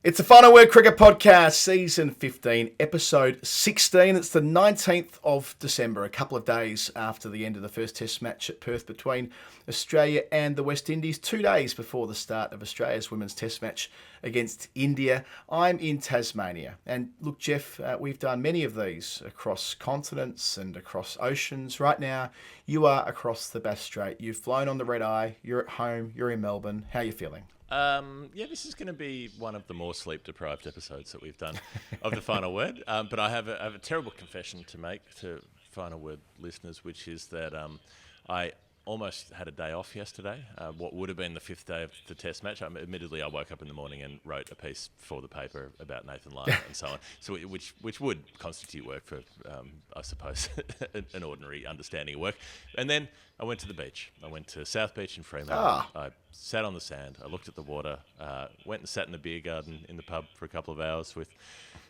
It's the Final Word Cricket Podcast, Season 15, Episode 16. It's the 19th of December, a couple of days after the end of the first Test match at Perth between Australia and the West Indies, 2 days before the start of Australia's women's Test match against India. I'm in Tasmania. And look, Jeff, we've done many of these across continents and across oceans. Right now, you are across the Bass Strait. You've flown on the red eye. You're at home. You're in Melbourne. How are you feeling? This is going to be one of the more sleep-deprived episodes that we've done of the Final Word. But I have a terrible confession to make to Final Word listeners, which is that I almost had a day off yesterday, what would have been the fifth day of the Test match. Admittedly, I woke up in the morning and wrote a piece for the paper about Nathan Lyon and so on, so which would constitute work for, I suppose, an ordinary understanding of work. And then I went to the beach. I went to South Beach in Fremantle. I sat on the sand. I looked at the water. Went and sat in the beer garden in the pub for a couple of hours with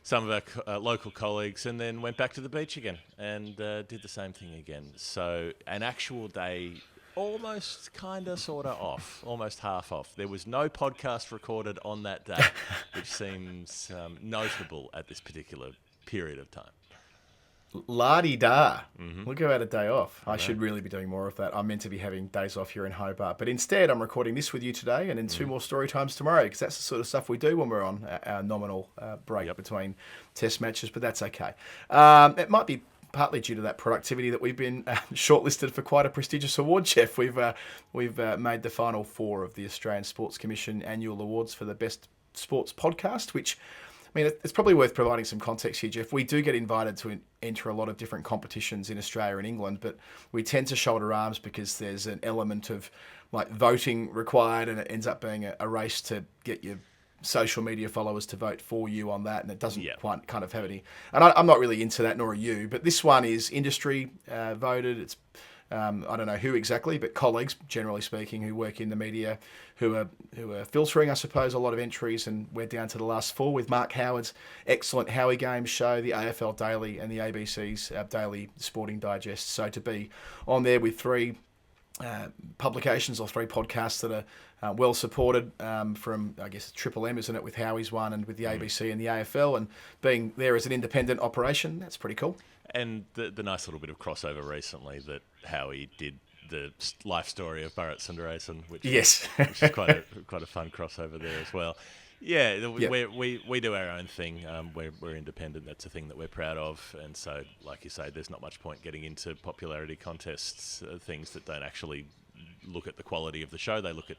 some of our local colleagues, and then went back to the beach again and did the same thing again. So an actual day, almost kind of sort of off, almost half off. There was no podcast recorded on that day, which seems notable at this particular period of time. La-di-da. Look about a day off. I should really be doing more of that. I'm meant to be having days off here in Hobart. But instead, I'm recording this with you today and then two more story times tomorrow, because that's the sort of stuff we do when we're on our nominal break between Test matches, but that's okay. It might be partly due to that productivity that we've been shortlisted for quite a prestigious award, Jeff. We've made the final four of the Australian Sports Commission annual awards for the best sports podcast, which, I mean, it's probably worth providing some context here, Jeff. We do get invited to enter a lot of different competitions in Australia and England, but we tend to shoulder arms because there's an element of like voting required, and it ends up being a race to get your social media followers to vote for you on that, and it doesn't quite kind of have any. And I'm not really into that, nor are you. But this one is industry voted. It's I don't know who exactly, but colleagues, generally speaking, who work in the media, who are filtering, I suppose, a lot of entries, and we're down to the last four with Mark Howard's excellent Howie Games show, the AFL Daily, and the ABC's Daily Sporting Digest. So to be on there with three publications or three podcasts that are well supported from, I guess, Triple M, isn't it, with Howie's one and with the ABC and the AFL, and being there as an independent operation, that's pretty cool. And the nice little bit of crossover recently that Howie did the life story of Bharat Sundaresan, which is quite a fun crossover there as well. Yeah, we do our own thing. We're independent. That's a thing that we're proud of. And so, like you say, there's not much point getting into popularity contests, things that don't actually look at the quality of the show. They look at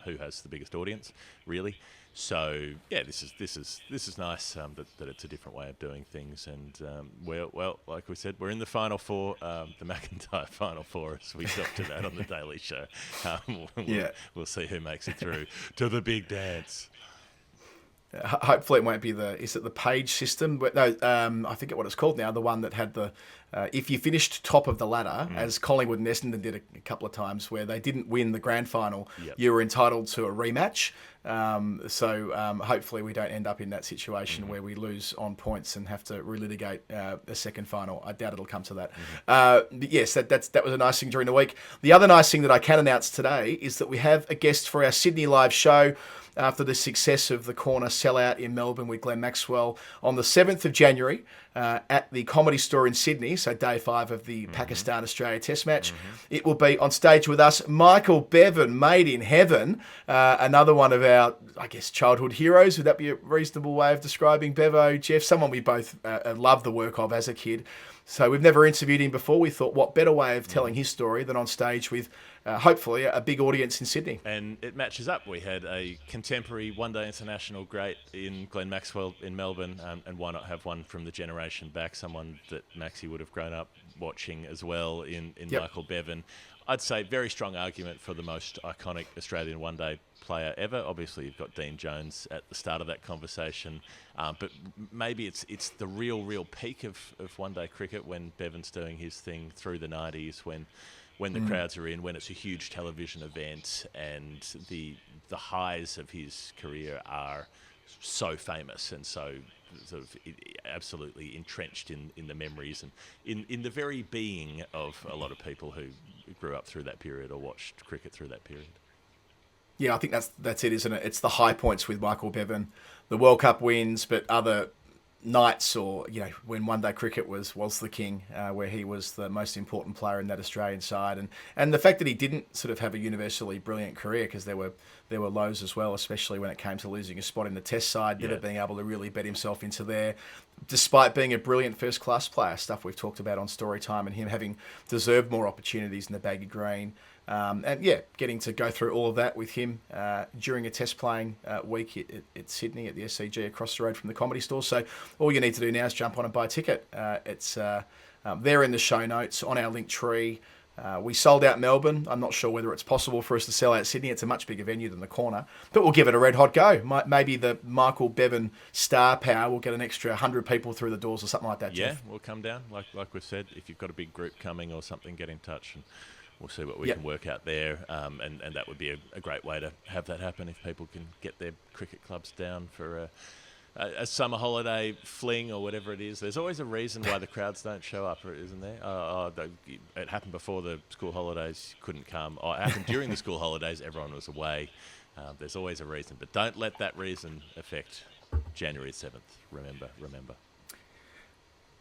who has the biggest audience, really. So yeah, this is nice that it's a different way of doing things. And well, like we said, we're in the final four, the McIntyre final four, as we talked about on the Daily Show. We'll see who makes it through to the big dance. Hopefully it won't be is it the page system? But no, I think what it's called now, the one that had the, if you finished top of the ladder, as Collingwood and Essendon did a couple of times, where they didn't win the grand final, you were entitled to a rematch. So hopefully we don't end up in that situation where we lose on points and have to relitigate a second final. I doubt it'll come to that. But yes, that was a nice thing during the week. The other nice thing that I can announce today is that we have a guest for our Sydney live show after the success of the Corner sellout in Melbourne with Glenn Maxwell on the 7th of January at the Comedy Store in Sydney, so day 5 of the Pakistan-Australia Test match. It will be on stage with us, Michael Bevan, made in heaven, another one of our, I guess, childhood heroes. Would that be a reasonable way of describing Bevo, Jeff? Someone we both loved the work of as a kid. So we've never interviewed him before. We thought, what better way of telling his story than on stage with, hopefully, a big audience in Sydney. And it matches up. We had a contemporary one-day international great in Glenn Maxwell in Melbourne, and why not have one from the generation back, someone that Maxie would have grown up watching as well in Michael Bevan. I'd say very strong argument for the most iconic Australian one-day player ever. Obviously, you've got Dean Jones at the start of that conversation, but maybe it's the real peak of one-day cricket when Bevan's doing his thing through the 90s, when the crowds are in, when it's a huge television event, and the highs of his career are so famous and so sort of absolutely entrenched in the memories and in the very being of a lot of people who grew up through that period or watched cricket through that period. Yeah, I think that's it, isn't it? It's the high points with Michael Bevan, the World Cup wins, but other nights, or when one day cricket was the king, where he was the most important player in that Australian side, and the fact that he didn't sort of have a universally brilliant career, because there were lows as well, especially when it came to losing a spot in the Test side, never being able to really bet himself into there, despite being a brilliant first class player, stuff we've talked about on Storytime, and him having deserved more opportunities in the baggy green. And getting to go through all of that with him during a Test playing week at Sydney at the SCG across the road from the Comedy Store. So all you need to do now is jump on and buy a ticket. It's there in the show notes on our Linktree. We sold out Melbourne. I'm not sure whether it's possible for us to sell out Sydney. It's a much bigger venue than the Corner, but we'll give it a red hot go. Maybe the Michael Bevan star power will get an extra 100 people through the doors or something like that. Jeff. We'll come down. Like we've said, if you've got a big group coming or something, get in touch and we'll see what we can work out there, and that would be a great way to have that happen if people can get their cricket clubs down for a summer holiday fling or whatever it is. There's always a reason why the crowds don't show up, isn't there? It happened before the school holidays, couldn't come. It happened during the school holidays, everyone was away. There's always a reason, but don't let that reason affect January 7th. Remember.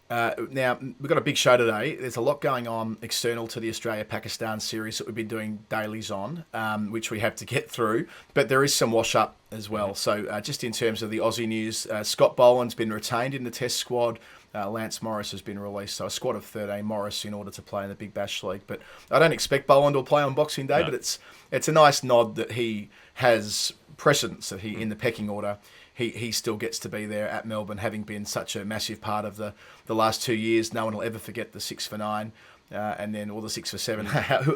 Now, we've got a big show today. There's a lot going on external to the Australia-Pakistan series that we've been doing dailies on, which we have to get through. But there is some wash-up as well. So just in terms of the Aussie news, Scott Boland's been retained in the Test squad. Lance Morris has been released. So a squad of 13, Morris in order to play in the Big Bash League. But I don't expect Boland will play on Boxing Day, but it's a nice nod that he has precedence, that he in the pecking order. He still gets to be there at Melbourne, having been such a massive part of the last 2 years. No one will ever forget the 6 for 9, and then the 6 for 7.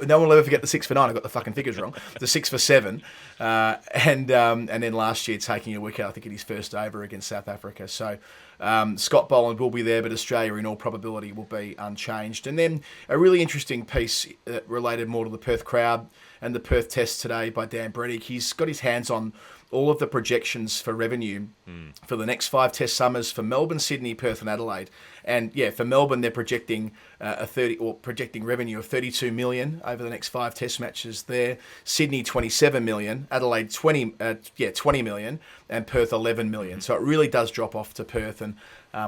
No one will ever forget the 6 for 9. I got the fucking figures wrong. The 6 for 7, and then last year taking a wicket, I think in his first over against South Africa. So Scott Boland will be there, but Australia in all probability will be unchanged. And then a really interesting piece related more to the Perth crowd and the Perth Test today by Dan Bredig. He's got his hands on all of the projections for revenue for the next 5 Test summers for Melbourne, Sydney, Perth, and Adelaide. And for Melbourne, they're projecting projecting revenue of 32 million over the next 5 Test matches there. Sydney 27 million, Adelaide 20 million, and Perth 11 million. So it really does drop off to Perth. And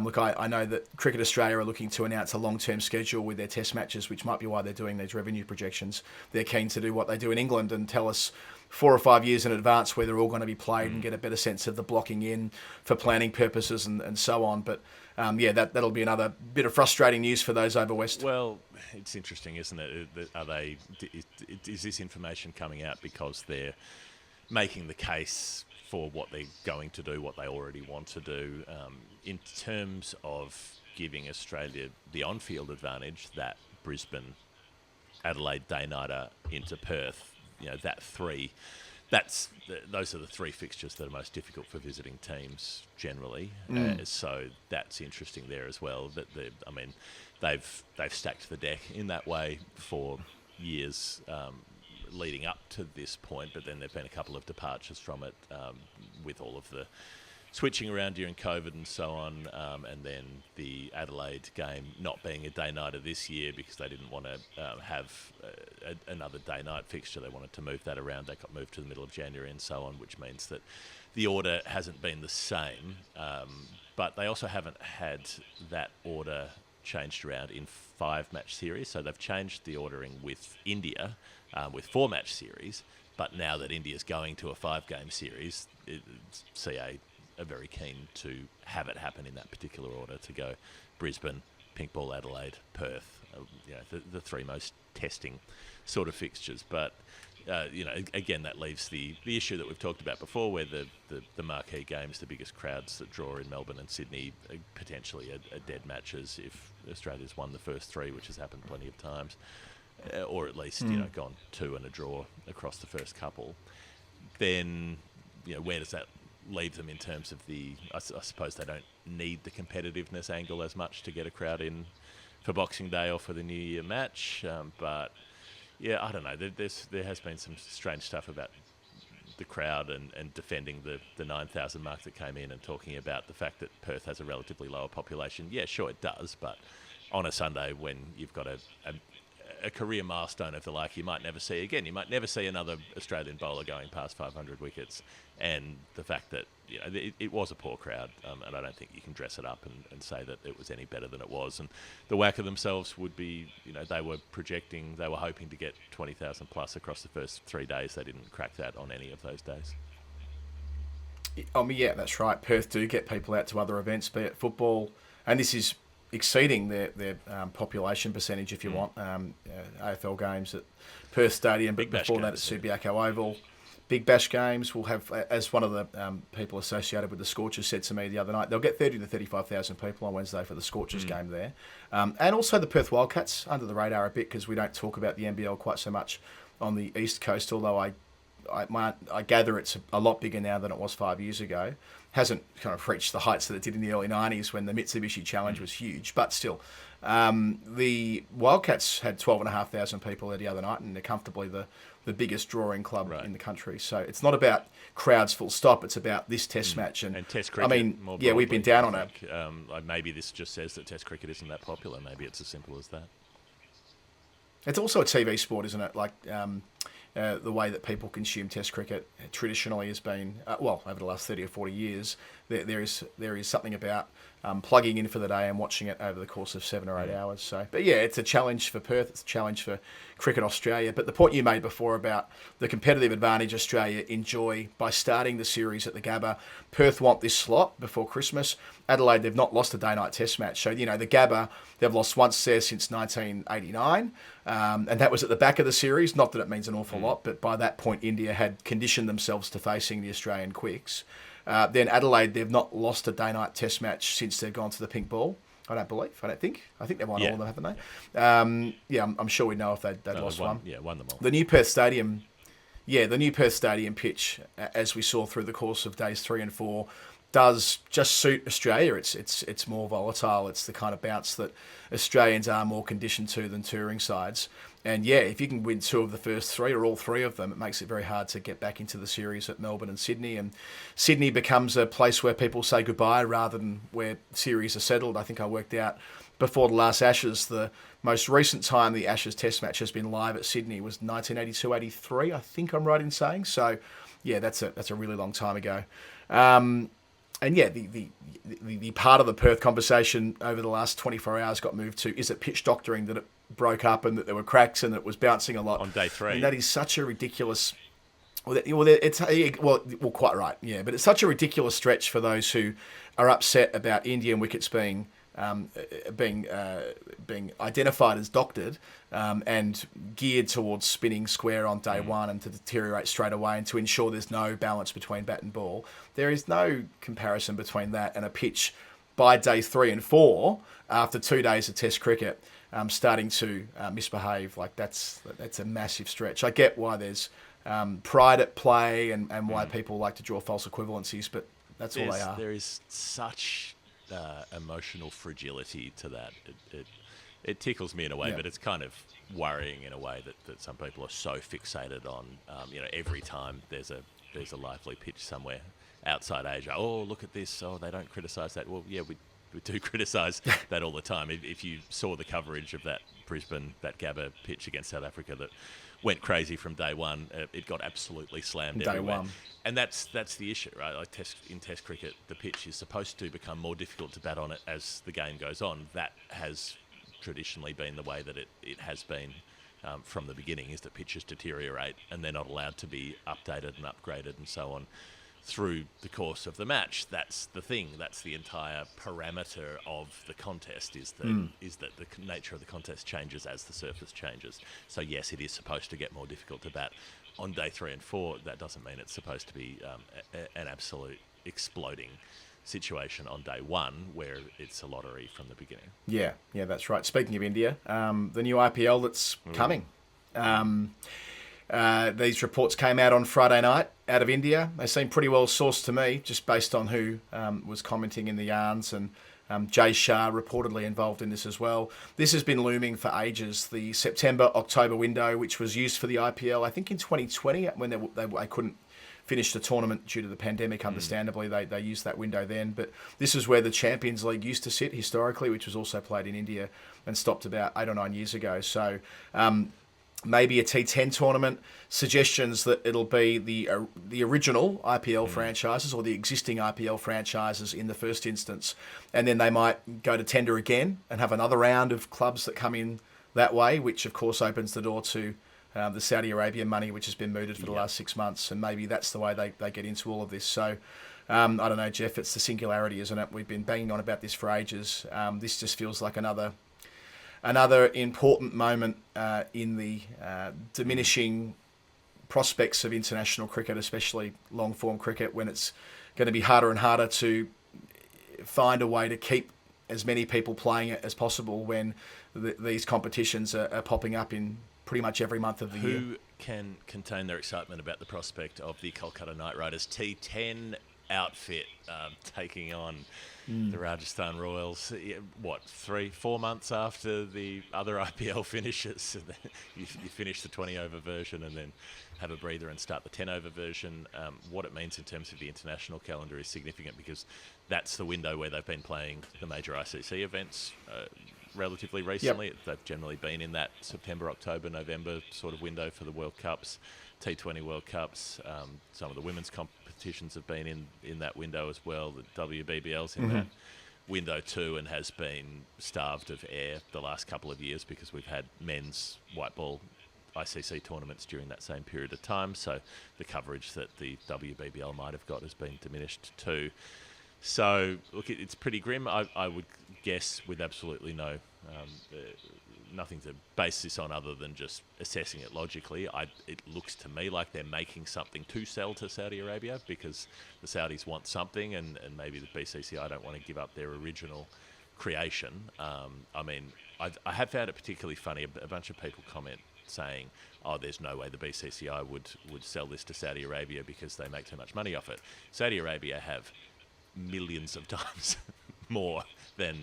look, I know that Cricket Australia are looking to announce a long-term schedule with their Test matches, which might be why they're doing these revenue projections. They're keen to do what they do in England and tell us 4 or 5 years in advance where they're all going to be played and get a better sense of the blocking in for planning purposes and so on. But that'll be another bit of frustrating news for those over west. Well, it's interesting, isn't it? Is this information coming out because they're making the case for what they're going to do, what they already want to do, in terms of giving Australia the on-field advantage that Brisbane, Adelaide day-nighter into Perth, those are the 3 fixtures that are most difficult for visiting teams generally. So that's interesting there as well. That they've stacked the deck in that way for years leading up to this point, but then there've been a couple of departures from it with all of the switching around during COVID and so on, and then the Adelaide game not being a day-nighter this year because they didn't want to have another day-night fixture. They wanted to move that around. That got moved to the middle of January and so on, which means that the order hasn't been the same. But they also haven't had that order changed around in 5-match series. So they've changed the ordering with India with 4-match series. But now that India's going to a 5-game series, CA are very keen to have it happen in that particular order, to go Brisbane, Pink Ball, Adelaide, Perth, the 3 most testing sort of fixtures. But again, that leaves the issue that we've talked about before, where the marquee games, the biggest crowds that draw in Melbourne and Sydney, potentially are dead matches if Australia's won the first 3, which has happened plenty of times, or at least gone 2 and a draw across the first couple. Then where does that leave them in terms of I suppose they don't need the competitiveness angle as much to get a crowd in for Boxing Day or for the New Year match. But I don't know. There has been some strange stuff about the crowd and defending the 9,000 mark that came in, and talking about the fact that Perth has a relatively lower population. Yeah, sure it does, but on a Sunday when you've got a a career milestone of the like you might never see again. You might never see another Australian bowler going past 500 wickets. And the fact that it was a poor crowd, and I don't think you can dress it up and say that it was any better than it was. And the WACA themselves would be, they were projecting, they were hoping to get 20,000 plus across the first 3 days. They didn't crack that on any of those days. Yeah, that's right. Perth do get people out to other events, be it football, and this is exceeding their population percentage, if you want. AFL games at Perth Stadium, but before that at Subiaco Oval. Big Bash games will have, as one of the people associated with the Scorchers said to me the other night, they'll get 30 to 35,000 people on Wednesday for the Scorchers game there. And also the Perth Wildcats, under the radar a bit because we don't talk about the NBL quite so much on the East Coast, although I gather it's a lot bigger now than it was 5 years ago. Hasn't kind of reached the heights that it did in the early 90s when the Mitsubishi Challenge was huge, but still. The Wildcats had 12,500 people there the other night, and they're comfortably the biggest drawing club in the country. So it's not about crowds full stop, it's about this test match. And Test cricket, I mean, more yeah, we've been down on it. Maybe this just says that Test cricket isn't that popular. Maybe it's as simple as that. It's also a TV sport, isn't it? Like the way that people consume Test cricket traditionally has been, over the last 30 or 40 years, there is something about plugging in for the day and watching it over the course of 7 or 8 hours. So, but yeah, it's a challenge for Perth. It's a challenge for Cricket Australia. But the point you made before about the competitive advantage Australia enjoy by starting the series at the Gabba, Perth want this slot before Christmas. Adelaide, they've not lost a day-night test match. So, the Gabba, they've lost once there since 1989. And that was at the back of the series. Not that it means an awful lot, but by that point, India had conditioned themselves to facing the Australian Quicks. Then Adelaide, they've not lost a day-night test match since they've gone to the pink ball. I think they've won all of them, haven't they? I'm sure we know if they'd lost one. Yeah, won them all. The new Perth Stadium pitch, as we saw through the course of days 3 and 4, does just suit Australia. It's more volatile. It's the kind of bounce that Australians are more conditioned to than touring sides. And yeah, if you can win 2 of the first 3 or all 3 of them, it makes it very hard to get back into the series at Melbourne and Sydney. And Sydney becomes a place where people say goodbye rather than where series are settled. I think I worked out before the last Ashes, the most recent time the Ashes Test match has been live at Sydney was 1982-83. I think I'm right in saying. So yeah, that's a really long time ago. And yeah, the part of the Perth conversation over the last 24 hours got moved to, is it pitch doctoring that it broke up and that there were cracks and that it was bouncing a lot? On day 3. And that is such a ridiculous... Well, quite right, yeah. But it's such a ridiculous stretch for those who are upset about Indian wickets being identified as doctored and geared towards spinning square on day 1 and to deteriorate straight away and to ensure there's no balance between bat and ball. There is no comparison between that and a pitch by day 3 and 4 after 2 days of Test cricket starting to misbehave. Like that's a massive stretch. I get why there's pride at play and why people like to draw false equivalencies, but all they are. There is such emotional fragility to that. It tickles me in a way, but it's kind of worrying in a way that some people are so fixated on. Every time there's a lively pitch somewhere outside Asia, oh, look at this, oh, they don't criticise that. Well, yeah, we do criticise that all the time. If you saw the coverage of that Gabba pitch against South Africa that went crazy from day 1, it got absolutely slammed everywhere. Day 1. And that's the issue, right? Like in Test cricket, the pitch is supposed to become more difficult to bat on it as the game goes on. That has traditionally been the way that it has been from the beginning, is that pitches deteriorate and they're not allowed to be updated and upgraded and so on through the course of the match. That's the thing. That's the entire parameter of the contest, is that the nature of the contest changes as the surface changes. So yes, it is supposed to get more difficult to bat on day 3 and 4. That doesn't mean it's supposed to be an absolute exploding situation on day 1 where it's a lottery from the beginning. Yeah, that's right. Speaking of India, the new IPL that's coming. These reports came out on Friday night out of India. They seem pretty well sourced to me, just based on who was commenting in the yarns, and Jay Shah reportedly involved in this as well. This has been looming for ages. The September-October window, which was used for the IPL, I think in 2020, when they couldn't finished the tournament due to the pandemic. Understandably, they used that window then. But this is where the Champions League used to sit historically, which was also played in India and stopped about 8 or 9 years ago. So maybe a T10 tournament. Suggestions that it'll be the original IPL franchises or the existing IPL franchises in the first instance, and then they might go to tender again and have another round of clubs that come in that way, which of course opens the door to the Saudi Arabian money, which has been mooted for the last 6 months, and maybe that's the way they get into all of this. So I don't know, Jeff, it's the singularity, isn't it? We've been banging on about this for ages. This just feels like another important moment in the diminishing prospects of international cricket, especially long-form cricket, when it's going to be harder and harder to find a way to keep as many people playing it as possible when these competitions are popping up in pretty much every month of the year. Who can contain their excitement about the prospect of the Kolkata Knight Riders T10 outfit taking on the Rajasthan Royals, 3-4 months after the other IPL finishes? you finish the 20-over version and then have a breather and start the 10-over version. What it means in terms of the international calendar is significant, because that's the window where they've been playing the major ICC events relatively recently. Yep. They've generally been in that September, October, November sort of window for the World Cups, T20 World Cups. Some of the women's competitions have been in that window as well. The WBBL's in that window too, and has been starved of air the last couple of years because we've had men's white ball ICC tournaments during that same period of time. So the coverage that the WBBL might have got has been diminished too. So look, it's pretty grim. I would guess, with absolutely nothing to base this on other than just assessing it logically, it looks to me like they're making something to sell to Saudi Arabia, because the Saudis want something, and maybe the BCCI don't want to give up their original creation. I mean, I have found it particularly funny. A bunch of people comment saying, oh, there's no way the BCCI would sell this to Saudi Arabia because they make too much money off it. Saudi Arabia have millions of times more than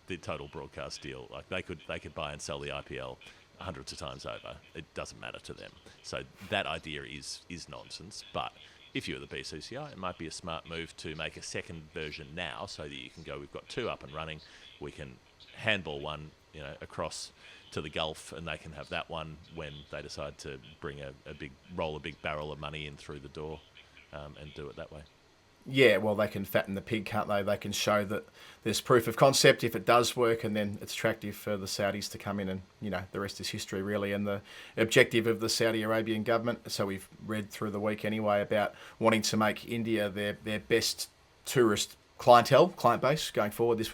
the total broadcast deal. Like they could buy and sell the IPL hundreds of times over. It doesn't matter to them. So that idea is nonsense. But if you're the BCCI, it might be a smart move to make a second version now, so that you can go, we've got 2 up and running. We can handball one, across to the Gulf, and they can have that one when they decide to bring a big barrel of money in through the door, and do it that way. Yeah, well, they can fatten the pig, can't they? They can show that there's proof of concept if it does work, and then it's attractive for the Saudis to come in, and, the rest is history, really. And the objective of the Saudi Arabian government, so we've read through the week anyway, about wanting to make India their best tourist client base going forward. This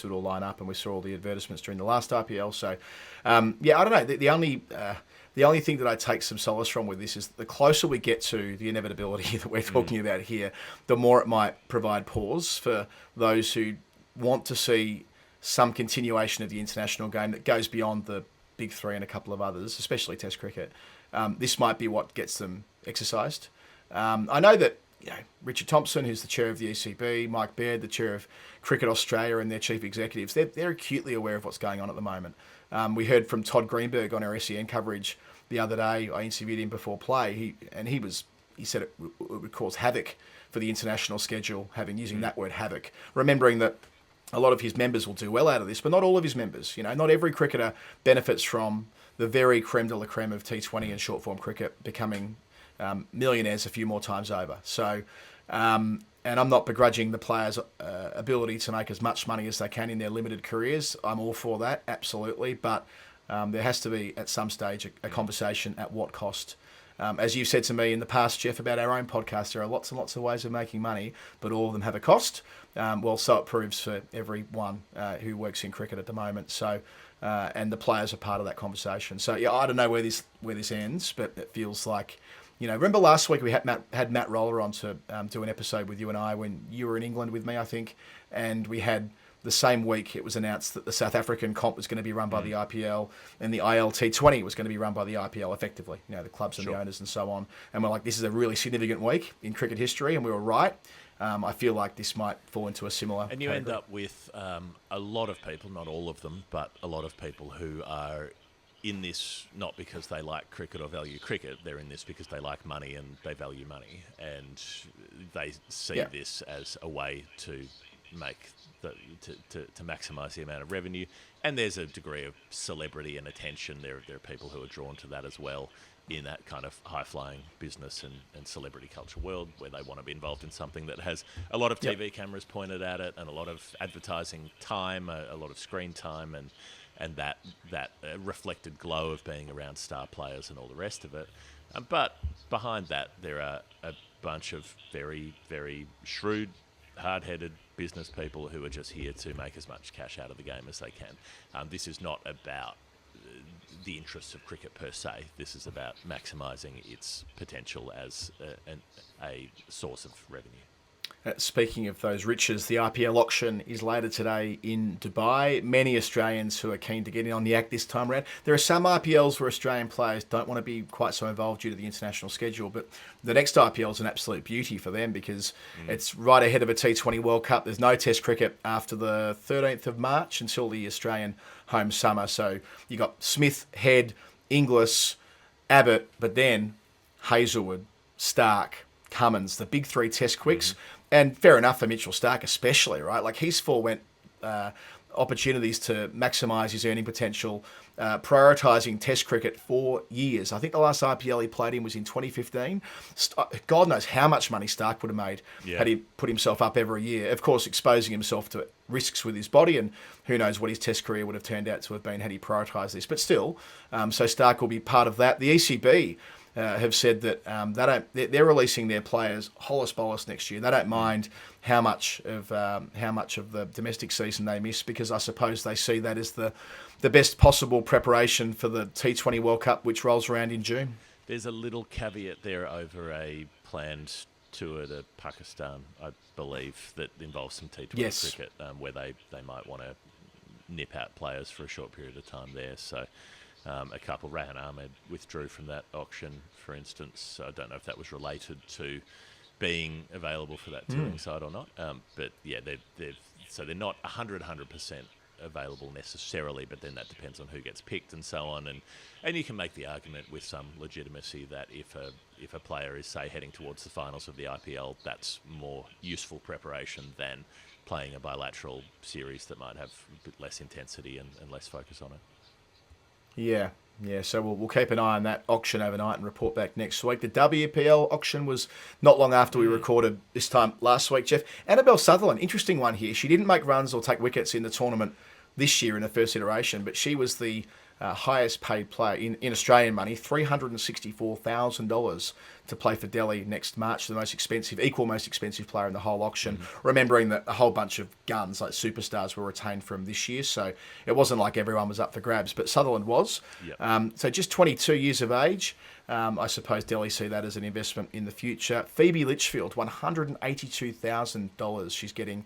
would all line up, and we saw all the advertisements during the last IPL. So, I don't know. The only thing that I take some solace from with this is the closer we get to the inevitability that we're talking about here, the more it might provide pause for those who want to see some continuation of the international game that goes beyond the big 3 and a couple of others, especially Test cricket. This might be what gets them exercised. I know that Richard Thompson, who's the chair of the ECB, Mike Baird, the chair of Cricket Australia, and their chief executives, they're acutely aware of what's going on at the moment. We heard from Todd Greenberg on our SEN coverage the other day. I interviewed him before play. He said it would cause havoc for the international schedule, using that word havoc, remembering that a lot of his members will do well out of this, but not all of his members. Not every cricketer benefits from the very creme de la creme of T20 and short form cricket becoming millionaires a few more times over. So, and I'm not begrudging the players' ability to make as much money as they can in their limited careers. I'm all for that, absolutely. But there has to be, at some stage, a conversation at what cost. As you've said to me in the past, Jeff, about our own podcast, there are lots and lots of ways of making money, but all of them have a cost. So it proves for everyone who works in cricket at the moment. So, and the players are part of that conversation. So, I don't know where this ends, but it feels like, remember last week we had Matt Roller on to do an episode with you and I when you were in England with me, I think, and we had the same week it was announced that the South African comp was going to be run by the IPL and the ILT20 was going to be run by the IPL effectively, the clubs and the owners and so on. And we're like, this is a really significant week in cricket history, and we were right. I feel like this might fall into a similar And you category. end up with a lot of people, not all of them, but a lot of people who are in this not because they like cricket or value cricket. They're in this because they like money and they value money, and they see this as a way to make to maximise the amount of revenue. And there's a degree of celebrity and attention. There are people who are drawn to that as well in that kind of high-flying business and celebrity culture world, where they want to be involved in something that has a lot of TV cameras pointed at it and a lot of advertising time, a lot of screen time, and that reflected glow of being around star players and all the rest of it. But behind that, there are a bunch of very, very shrewd, hard-headed business people who are just here to make as much cash out of the game as they can. This is not about the interests of cricket per se. This is about maximising its potential as a source of revenue. Speaking of those riches, the IPL auction is later today in Dubai. Many Australians who are keen to get in on the act this time around. There are some IPLs where Australian players don't want to be quite so involved due to the international schedule, but the next IPL is an absolute beauty for them because it's right ahead of a T20 World Cup. There's no Test cricket after the 13th of March until the Australian home summer. So you got Smith, Head, Inglis, Abbott, but then Hazelwood, Stark, Cummins, the big three Test quicks. And fair enough for Mitchell Stark especially, right? Like he's forewent opportunities to maximise his earning potential, prioritising Test cricket for years. I think the last IPL he played in was in 2015. God knows how much money Stark would have made had he put himself up every year. Of course, exposing himself to risks with his body, and who knows what his Test career would have turned out to have been had he prioritised this. But still, so Stark will be part of that. The ECB have said that they're releasing their players holus bolus next year. They don't mind how much of the domestic season they miss, because I suppose they see that as the best possible preparation for the T20 World Cup, which rolls around in June. There's a little caveat there over a planned tour to Pakistan, I believe, that involves some T20 cricket, where they might want to nip out players for a short period of time there. So. A couple, Rahan Ahmed withdrew from that auction, for instance. So I don't know if that was related to being available for that touring side or not. But yeah, they're not 100% available necessarily, but then that depends on who gets picked and so on. And you can make the argument with some legitimacy that if a player is, say, heading towards the finals of the IPL, that's more useful preparation than playing a bilateral series that might have a bit less intensity and less focus on it. Yeah. So we'll keep an eye on that auction overnight and report back next week. The WPL auction was not long after we recorded this time last week, Jeff. Annabelle Sutherland, interesting one here. She didn't make runs or take wickets in the tournament this year in the first iteration, but she was the highest paid player in Australian money, $364,000 to play for Delhi next March, the most expensive player in the whole auction, remembering that a whole bunch of guns like superstars were retained from this year, so it wasn't like everyone was up for grabs, but Sutherland was. So just 22 years of age. I suppose Delhi see that as an investment in the future. Phoebe Litchfield, $182,000 she's getting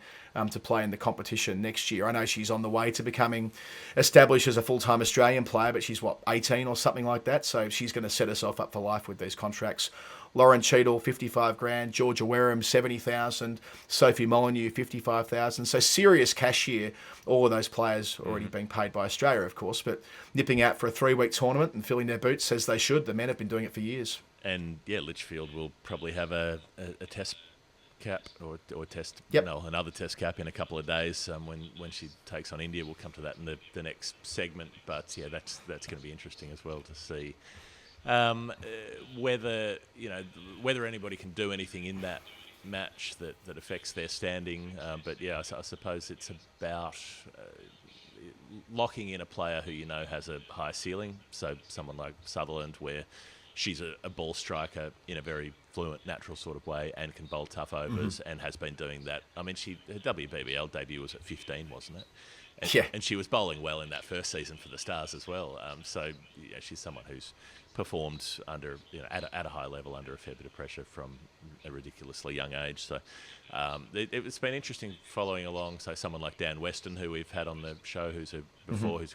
to play in the competition next year. I know she's on the way to becoming established as a full-time Australian player, but she's, 18 or something like that, so she's going to set herself up for life with these contracts. Lauren Cheadle, $55,000. Georgia Wareham, $70,000. Sophie Molyneux, $55,000. So serious cash here. All of those players already being paid by Australia, of course, but nipping out for a 3-week tournament and filling their boots as they should. The men have been doing it for years. And yeah, Litchfield will probably have a test cap or test, another test cap in a couple of days when she takes on India. We'll come to that in the next segment. But yeah, that's going to be interesting as well to see. Whether anybody can do anything in that match that affects their standing, but yeah, I suppose it's about locking in a player who has a high ceiling. So someone like Sutherland, where she's a ball striker in a very fluent, natural sort of way and can bowl tough overs and has been doing that. I mean, her WBBL debut was at 15, wasn't it? And she was bowling well in that first season for the Stars as well. So yeah, she's someone who's performed under at a high level under a fair bit of pressure from a ridiculously young age. So it's been interesting following along. So someone like Dan Weston, who we've had on the show, who's a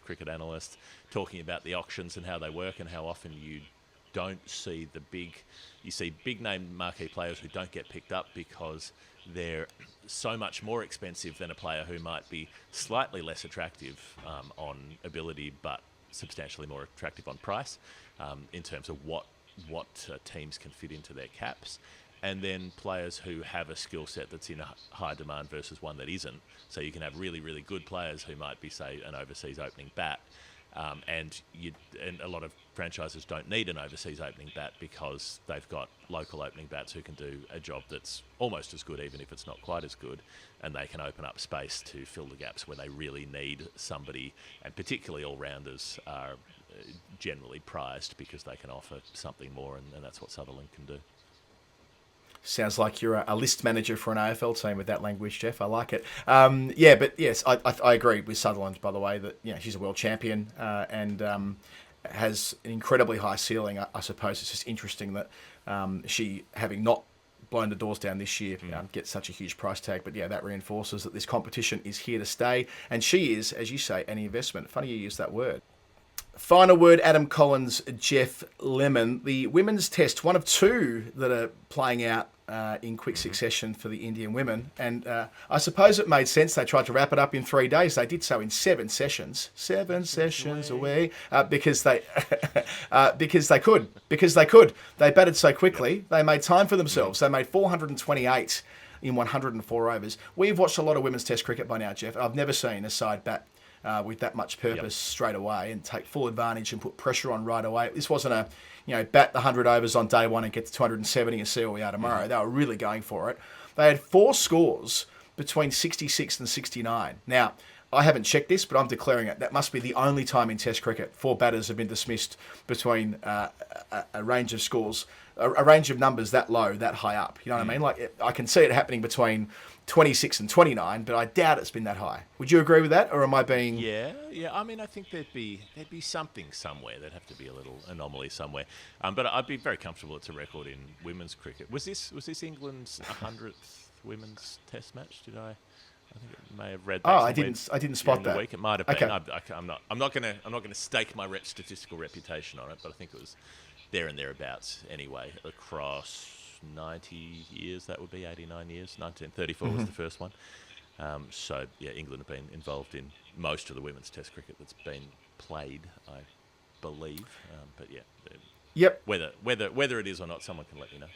cricket analyst, talking about the auctions and how they work and how often you see big name marquee players who don't get picked up because they're so much more expensive than a player who might be slightly less attractive on ability but substantially more attractive on price in terms of what teams can fit into their caps. And then players who have a skill set that's in high demand versus one that isn't. So you can have really, really good players who might be, say, an overseas opening bat, and a lot of franchises don't need an overseas opening bat because they've got local opening bats who can do a job that's almost as good, even if it's not quite as good, and they can open up space to fill the gaps where they really need somebody, and particularly all-rounders are generally prized because they can offer something more, and that's what Sutherland can do. Sounds like you're a list manager for an AFL team with that language, Jeff. I like it. Yeah, but yes, I agree with Sutherland, by the way, that she's a world champion and has an incredibly high ceiling. I suppose it's just interesting that she, having not blown the doors down this year, gets such a huge price tag. But yeah, that reinforces that this competition is here to stay. And she is, as you say, an investment. Funny you use that word. Final word, Adam Collins, Jeff Lemon. The women's test, one of two that are playing out in quick succession for the Indian women. And I suppose it made sense. They tried to wrap it up in 3 days. They did so in 7 sessions. 7 sessions away. Because they could. They batted so quickly. They made time for themselves. They made 428 in 104 overs. We've watched a lot of women's test cricket by now, Jeff. I've never seen a side bat with that much purpose straight away and take full advantage and put pressure on right away. This wasn't a, bat the 100 overs on day one and get to 270 and see where we are tomorrow. They were really going for it. They had 4 scores between 66 and 69. Now, I haven't checked this, but I'm declaring it. That must be the only time in Test cricket 4 batters have been dismissed between a range of scores, a range of numbers that low, that high up. You know what I mean? Like, I can see it happening between 26 and 29, but I doubt it's been that high. Would you agree with that, or am I being... Yeah. I mean, I think there'd be something somewhere. There'd have to be a little anomaly somewhere. But I'd be very comfortable it's a record in women's cricket. Was this England's 100th women's Test match? I think it may have read that. I didn't spot that. Week. It might have been. Okay. I'm not going to stake my statistical reputation on it, but I think it was there and thereabouts anyway across 90 years. That would be 89 years. 1934 was the first one. So yeah, England have been involved in most of the women's Test cricket that's been played, I believe. But yeah, yep. Whether it is or not, someone can let me know.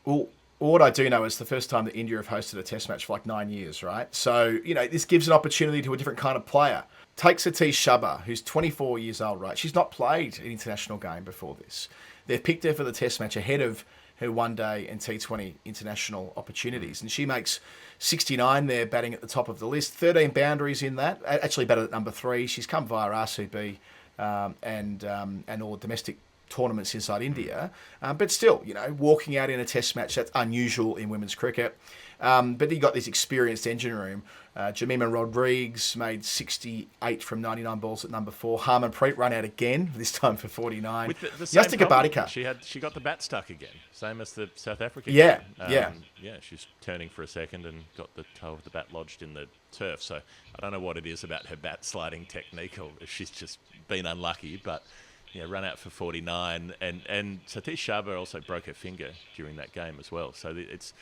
Well, what I do know is the first time that India have hosted a Test match for like 9 years, right? So this gives an opportunity to a different kind of player. Take Satish Sharma, who's 24 years old, right? She's not played an international game before this. They've picked her for the Test match ahead of her one-day and T20 international opportunities. And she makes 69 there, batting at the top of the list. 13 boundaries in that. Actually batted at number 3. She's come via RCB and all domestic tournaments inside India. But still, walking out in a Test match, that's unusual in women's cricket. But you got this experienced engine room. Jemima Rodrigues made 68 from 99 balls at number 4. Harmanpreet run out again, this time for 49. With the same Yastika problem. Bardika. She got the bat stuck again, same as the South African. Yeah, game. Yeah, she's turning for a second and got the toe of the bat lodged in the turf. So I don't know what it is about her bat sliding technique, or if she's just been unlucky, but run out for 49. And Satish Sharma also broke her finger during that game as well. So it's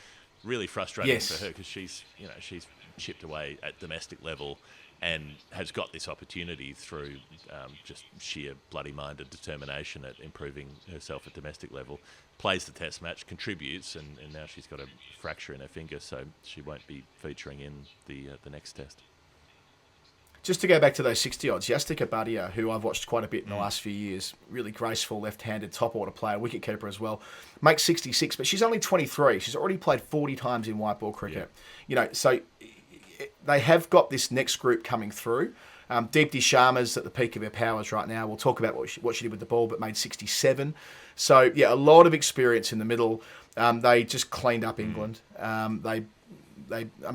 really frustrating for her because she's chipped away at domestic level and has got this opportunity through just sheer bloody-minded determination at improving herself at domestic level. Plays the Test match, contributes, and now she's got a fracture in her finger, so she won't be featuring in the next Test. Just to go back to those 60 odds, Yastika Bardika, who I've watched quite a bit in the last few years, really graceful left-handed top order player, wicketkeeper as well, makes 66, but she's only 23. She's already played 40 times in white ball cricket. So they have got this next group coming through. Deepti Sharma's at the peak of her powers right now. We'll talk about what she did with the ball, but made 67. So yeah, a lot of experience in the middle. They just cleaned up England.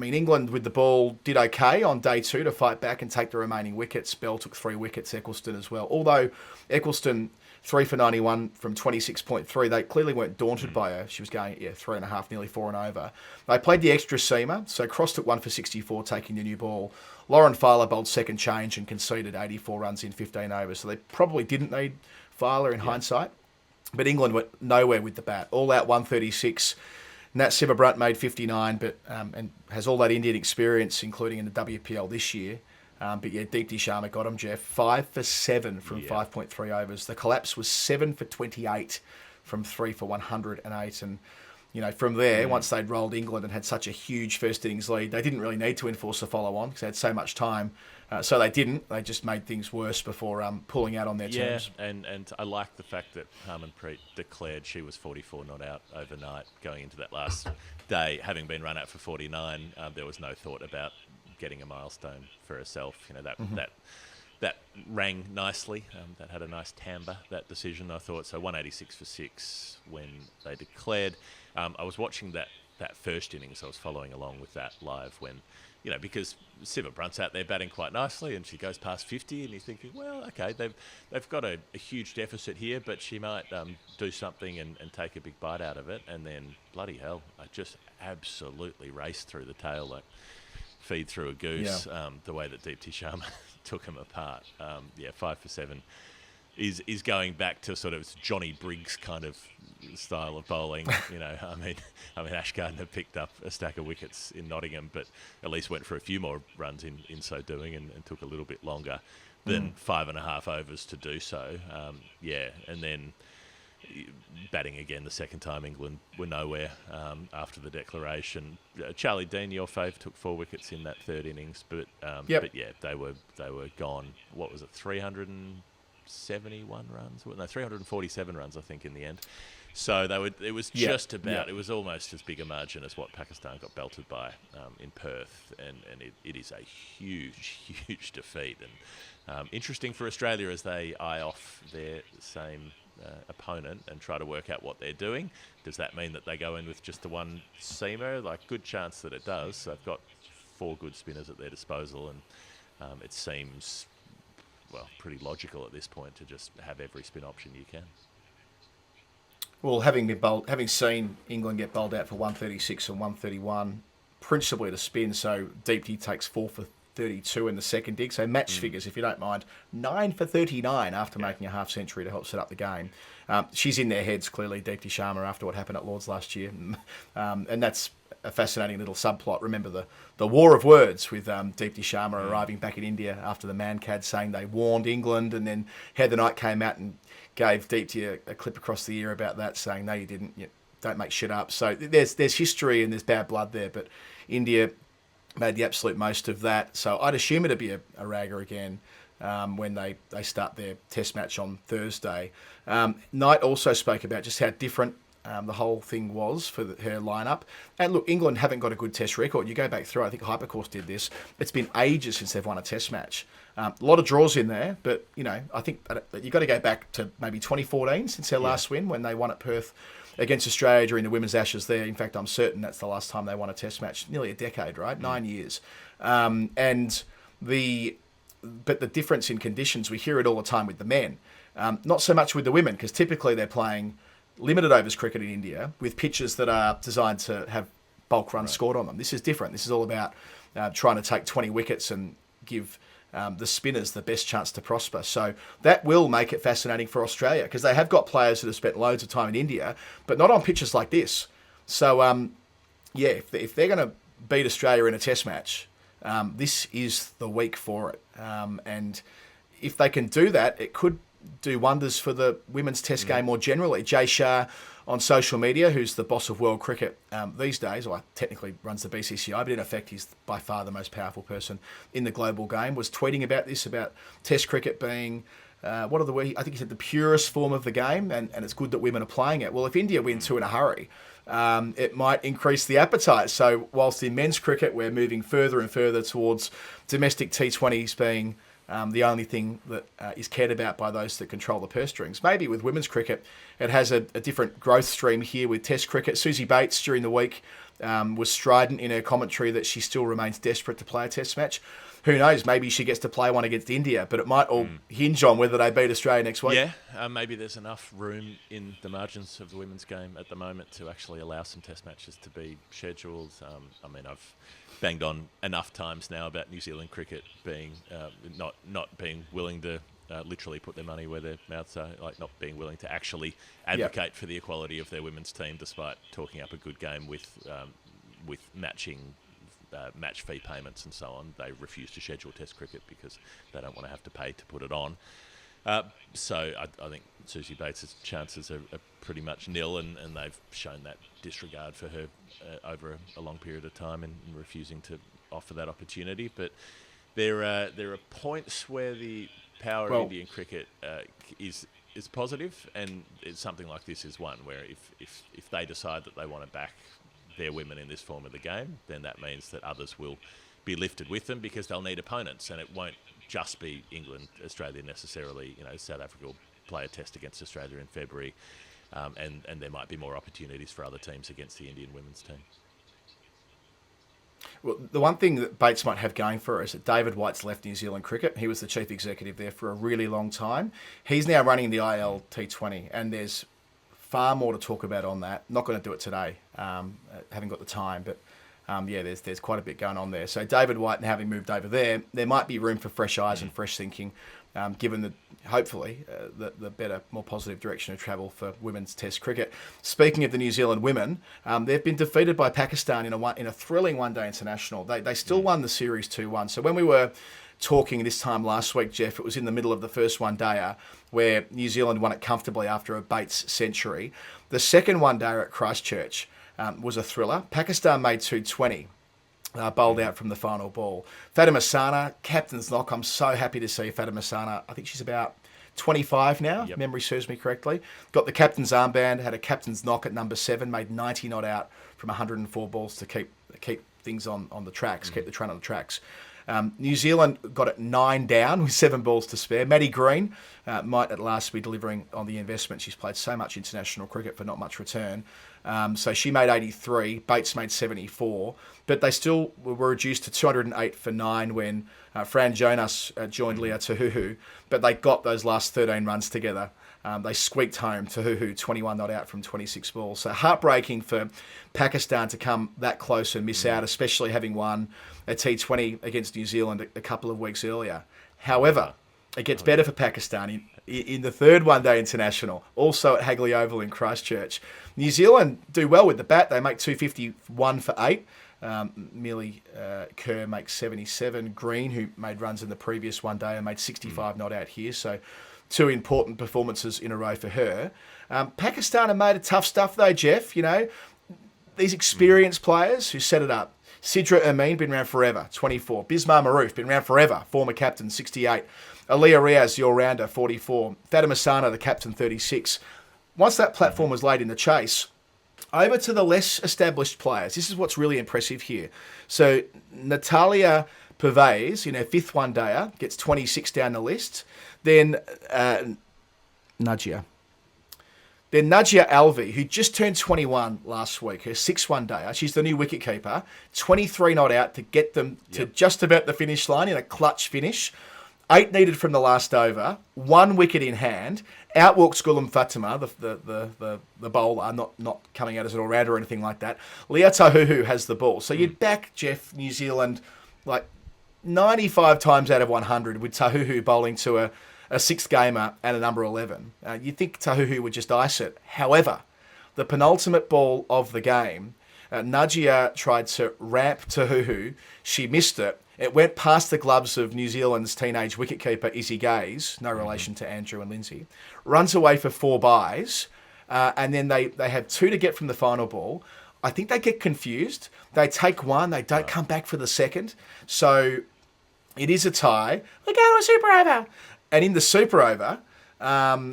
England with the ball did okay on day 2 to fight back and take the remaining wickets. Bell took 3 wickets, Eccleston as well. Although Eccleston 3 for 91 from 26.3, they clearly weren't daunted by her. She was going 3.5, nearly 4 and over. They played the extra seamer, so Cross took 1 for 64, taking the new ball. Lauren Fowler bowled second change and conceded 84 runs in 15 overs. So they probably didn't need Fowler in hindsight. But England went nowhere with the bat. All out 136. Nat Sivabrunt made 59, but and has all that Indian experience, including in the WPL this year. But yeah, Deepti Sharma got him, Jeff. 5 for 7 from 5.3 overs. The collapse was 7 for 28 from 3 for 108. And, from there, once they'd rolled England and had such a huge first innings lead, they didn't really need to enforce a follow-on because they had so much time. So they didn't. They just made things worse before pulling out on their terms. Yeah, and I like the fact that Harmanpreet declared she was 44 not out overnight going into that last day. Having been run out for 49, there was no thought about getting a milestone for herself. That rang nicely. That had a nice timbre, that decision, I thought. So 186 for 6 when they declared. I was watching that first innings. I was following along with that live when, because Siva Brunt's out there batting quite nicely and she goes past 50 and you're thinking, well, okay, they've got a huge deficit here, but she might do something and take a big bite out of it. And then, bloody hell, I just absolutely raced through the tail like feed through a goose, the way that Deepti Sharma took him apart. 5 for 7 is going back to sort of Johnny Briggs kind of style of bowling. I mean, Ash Gardner picked up a stack of wickets in Nottingham, but at least went for a few more runs in so doing and took a little bit longer than 5.5 overs to do so. And then batting again the second time, England were nowhere after the declaration. Charlie Dean, your fave, took 4 wickets in that third innings, but they were gone. What was it, 371 runs? No, 347 runs, I think, in the end. So it was just about. It was almost as big a margin as what Pakistan got belted by in Perth, and it is a huge defeat, and interesting for Australia as they eye off their same opponent and try to work out what they're doing. Does that mean that they go in with just the one seamer? Good chance that it does. They've got 4 good spinners at their disposal, and it seems pretty logical at this point to just have every spin option you can. Well, having seen England get bowled out for 136 and 131, principally to spin, so Deepti takes 4 for 32 in the second dig. So match figures, if you don't mind. 9 for 39 after making a half century to help set up the game. She's in their heads, clearly, Deepti Sharma, after what happened at Lord's last year. And that's a fascinating little subplot. Remember the war of words with Deepti Sharma arriving back in India after the Mancad saying they warned England, and then Heather Knight came out and gave Deepti a clip across the ear about that, saying, no, you didn't. Don't make shit up. So there's history and there's bad blood there, but India made the absolute most of that. So I'd assume it'd be a ragger again when they start their test match on Thursday. Knight also spoke about just how different the whole thing was for her lineup. And look, England haven't got a good test record. You go back through, I think Hypercourse did this. It's been ages since they've won a test match. A lot of draws in there, but, I think you've got to go back to maybe 2014 since their last win when they won at Perth against Australia during the Women's Ashes there. In fact, I'm certain that's the last time they won a test match. Nearly a decade, right? 9 years. But the difference in conditions, we hear it all the time with the men. Not so much with the women, because typically they're playing limited overs cricket in India with pitches that are designed to have bulk runs scored on them. This is different. This is all about trying to take 20 wickets and give the spinners the best chance to prosper. So that will make it fascinating for Australia, because they have got players that have spent loads of time in India, but not on pitches like this. So, if they're going to beat Australia in a test match, this is the week for it. And if they can do that, it could do wonders for the women's test game more generally. Jay Shah on social media, who's the boss of world cricket these days, or technically runs the BCCI, but in effect he's by far the most powerful person in the global game, was tweeting about this, about test cricket being, I think he said the purest form of the game, and it's good that women are playing it. Well, if India win 2 in a hurry, it might increase the appetite. So whilst in men's cricket we're moving further and further towards domestic T20s being the only thing that is cared about by those that control the purse strings. Maybe with women's cricket, it has a different growth stream here with test cricket. Susie Bates during the week was strident in her commentary that she still remains desperate to play a test match. Who knows, maybe she gets to play one against India, but it might all hinge on whether they beat Australia next week. Yeah, maybe there's enough room in the margins of the women's game at the moment to actually allow some test matches to be scheduled. I've banged on enough times now about New Zealand cricket being not being willing to literally put their money where their mouths are, like not being willing to actually advocate for the equality of their women's team, despite talking up a good game with matching match fee payments and so on. They refuse to schedule Test cricket because they don't want to have to pay to put it on. So I think Susie Bates' chances are pretty much nil, and they've shown that disregard for her over a long period of time and refusing to offer that opportunity. But there are points where the power of Indian cricket is positive, and it's something like this is one where if they decide that they want to back their women in this form of the game, then that means that others will be lifted with them because they'll need opponents, and it won't just be England, Australia necessarily. South Africa will play a test against Australia in February, and there might be more opportunities for other teams against the Indian women's team. Well, the one thing that Bates might have going for her is that David White's left New Zealand cricket. He was the chief executive there for a really long time. He's now running the IL T20, and there's far more to talk about on that. Not going to do it today. Haven't got the time, but there's quite a bit going on there. So David White, and having moved over there might be room for fresh eyes and fresh thinking, given the hopefully the better, more positive direction of travel for women's Test cricket. Speaking of the New Zealand women, they've been defeated by Pakistan in a thrilling one-day international. They still won the series 2-1. So when we were talking this time last week, Jeff, it was in the middle of the first one-dayer where New Zealand won it comfortably after a Bates century. The second one-dayer at Christchurch was a thriller. Pakistan made 220. Bowled out from the final ball. Fatima Sana, captain's knock. I'm so happy to see Fatima Sana. I think she's about 25 now, if memory serves me correctly. Got the captain's armband, had a captain's knock at number 7, made 90 not out from 104 balls to keep things on the tracks, keep the train on the tracks. New Zealand got it 9 down with 7 balls to spare. Maddie Green might at last be delivering on the investment. She's played so much international cricket for not much return. So she made 83, Bates made 74, but they still were reduced to 208 for 9 when Fran Jonas joined Leah Tahuhu, but they got those last 13 runs together. They squeaked home Tahuhu 21 not out from 26 balls. So heartbreaking for Pakistan to come that close and miss out, especially having won a T20 against New Zealand a couple of weeks earlier. However, it gets better for Pakistan in the third one-day international, also at Hagley Oval in Christchurch. New Zealand do well with the bat. They make 251 for 8. Millie Kerr makes 77. Green, who made runs in the previous one-day, and made 65 not out here. So 2 important performances in a row for her. Pakistan have made it tough stuff, though, Jeff. These experienced players who set it up. Sidra Amin, been around forever, 24. Bismar Maroof, been around forever, former captain, 68. Aliyah Riaz, the all-rounder, 44. Fatima Sana, the captain, 36. Once that platform was laid in the chase, over to the less established players. This is what's really impressive here. So Natalia Pervez, in her 5th one-dayer, gets 26 down the list. Then Najia Alvi, who just turned 21 last week, her 6th one-dayer. She's the new wicketkeeper. 23 not out to get them to just about the finish line in a clutch finish. 8 needed from the last over. 1 wicket in hand. Outwalks Ghulam Fatima, the bowler, not coming out as an all-rounder or anything like that. Leah Tahuhu has the ball. So you'd back, Jeff, New Zealand, like 95 times out of 100 with Tahuhu bowling to a 6th gamer and a number 11. You'd think Tahuhu would just ice it. However, the penultimate ball of the game, Najia tried to ramp Tahuhu. She missed it. It went past the gloves of New Zealand's teenage wicketkeeper, Izzy Gaze, no relation to Andrew and Lindsay. Runs away for 4 byes, and then they have 2 to get from the final ball. I think they get confused. They take 1. They don't come back for the 2nd. So it is a tie. We go to a super over. And in the super over, Safia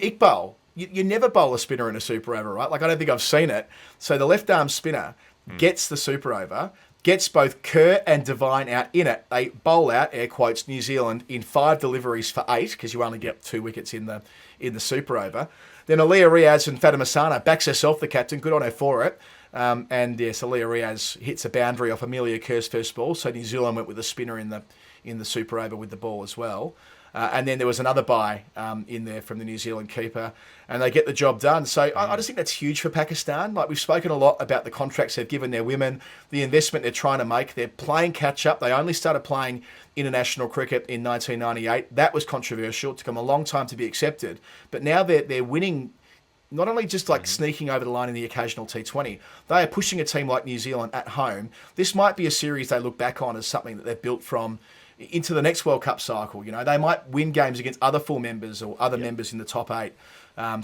Iqbal, you never bowl a spinner in a super over, right? Like, I don't think I've seen it. So the left-arm spinner gets the super over, gets both Kerr and Devine out in it. They bowl out, air quotes, New Zealand in 5 deliveries for 8, because you only get 2 wickets in the super over. Then Aliyah Riaz and Fatima Sana backs herself, the captain, good on her for it. And yes, Aliyah Riaz hits a boundary off Amelia Kerr's first ball, so New Zealand went with a spinner in the super over with the ball as well. And then there was another bye in there from the New Zealand keeper, and they get the job done. So I just think that's huge for Pakistan. Like, we've spoken a lot about the contracts they've given their women, the investment they're trying to make. They're playing catch-up. They only started playing international cricket in 1998. That was controversial. It took them a long time to be accepted. But now they're winning not only just like sneaking over the line in the occasional T20, they are pushing a team like New Zealand at home. This might be a series they look back on as something that they've built from into the next World Cup cycle. You know, they might win games against other full members or other members in the top 8.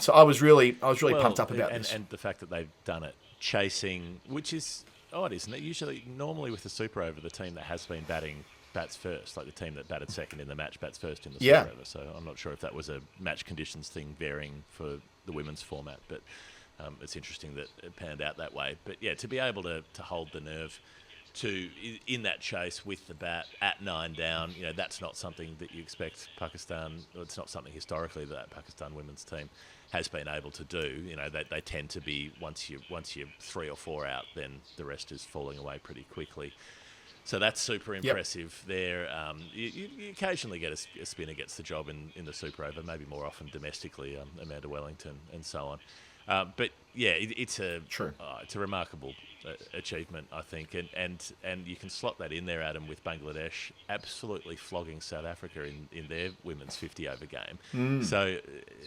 So I was really pumped up about this. And the fact that they've done it chasing, which is odd, isn't it? Usually, normally with the Super Over, the team that has been batting bats first, like the team that batted second in the match bats first in the Super Over. So I'm not sure if that was a match conditions thing varying for the women's format, but it's interesting that it panned out that way. But yeah, to be able to hold the nerve to in that chase with the bat at 9 down, you know, that's not something that you expect Pakistan. It's not something historically that Pakistan women's team has been able to do. You know, they tend to be once you're 3 or 4 out, then the rest is falling away pretty quickly. So that's super impressive there. You occasionally get a spinner gets the job in the Super Over, maybe more often domestically, Amanda Wellington and so on. But yeah, it's a remarkable achievement, I think, and you can slot that in there, Adam, with Bangladesh absolutely flogging South Africa in their women's 50 over game. So,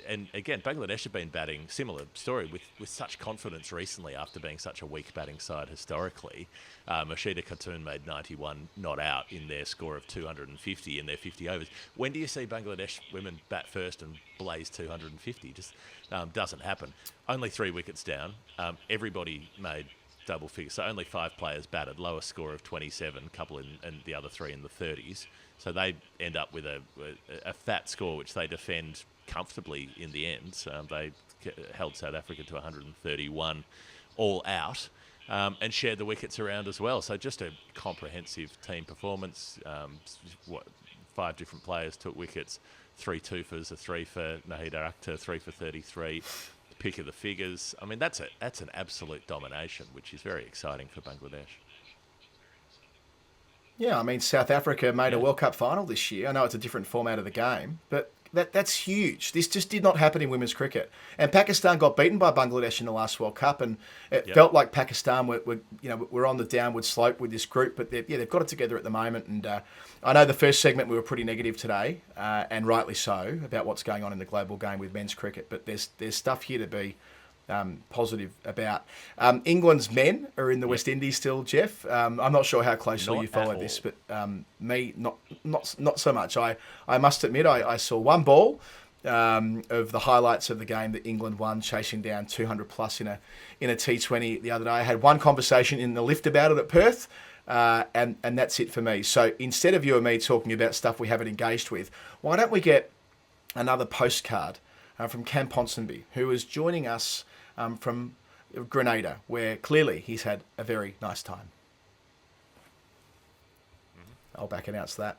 and again, Bangladesh have been batting, similar story, with such confidence recently after being such a weak batting side historically. Mashida Khatun made 91 not out in their score of 250 in their 50 overs. When do you see Bangladesh women bat first and blaze 250? Just doesn't happen. Only 3 wickets down. Everybody made double figures. So only 5 players batted, lowest score of 27, couple and the other 3 in the 30s. So they end up with a fat score, which they defend comfortably in the end. They held South Africa to 131 all out. And shared the wickets around as well. So just a comprehensive team performance. 5 different players took wickets, 3 twofers, a 3 for Nahida Akhtar, 3 for 33. Pick of the figures. I mean, that's an absolute domination, which is very exciting for Bangladesh. Yeah, I mean, South Africa made a World Cup final this year. I know it's a different format of the game, but that's huge. This just did not happen in women's cricket. And Pakistan got beaten by Bangladesh in the last World Cup, and it felt like Pakistan were on the downward slope with this group, but they've got it together at the moment. And I know the first segment we were pretty negative today, and rightly so, about what's going on in the global game with men's cricket. But there's stuff here to be positive about. England's men are in the West Indies still, Jeff. I'm not sure how closely you follow this, but me, not so much. I must admit, I saw one ball of the highlights of the game that England won, chasing down 200 plus in a T20 the other day. I had one conversation in the lift about it at Perth, and that's it for me. So instead of you and me talking about stuff we haven't engaged with, why don't we get another postcard from Cam Ponsonby, who is joining us from Grenada, where clearly he's had a very nice time. I'll back announce that.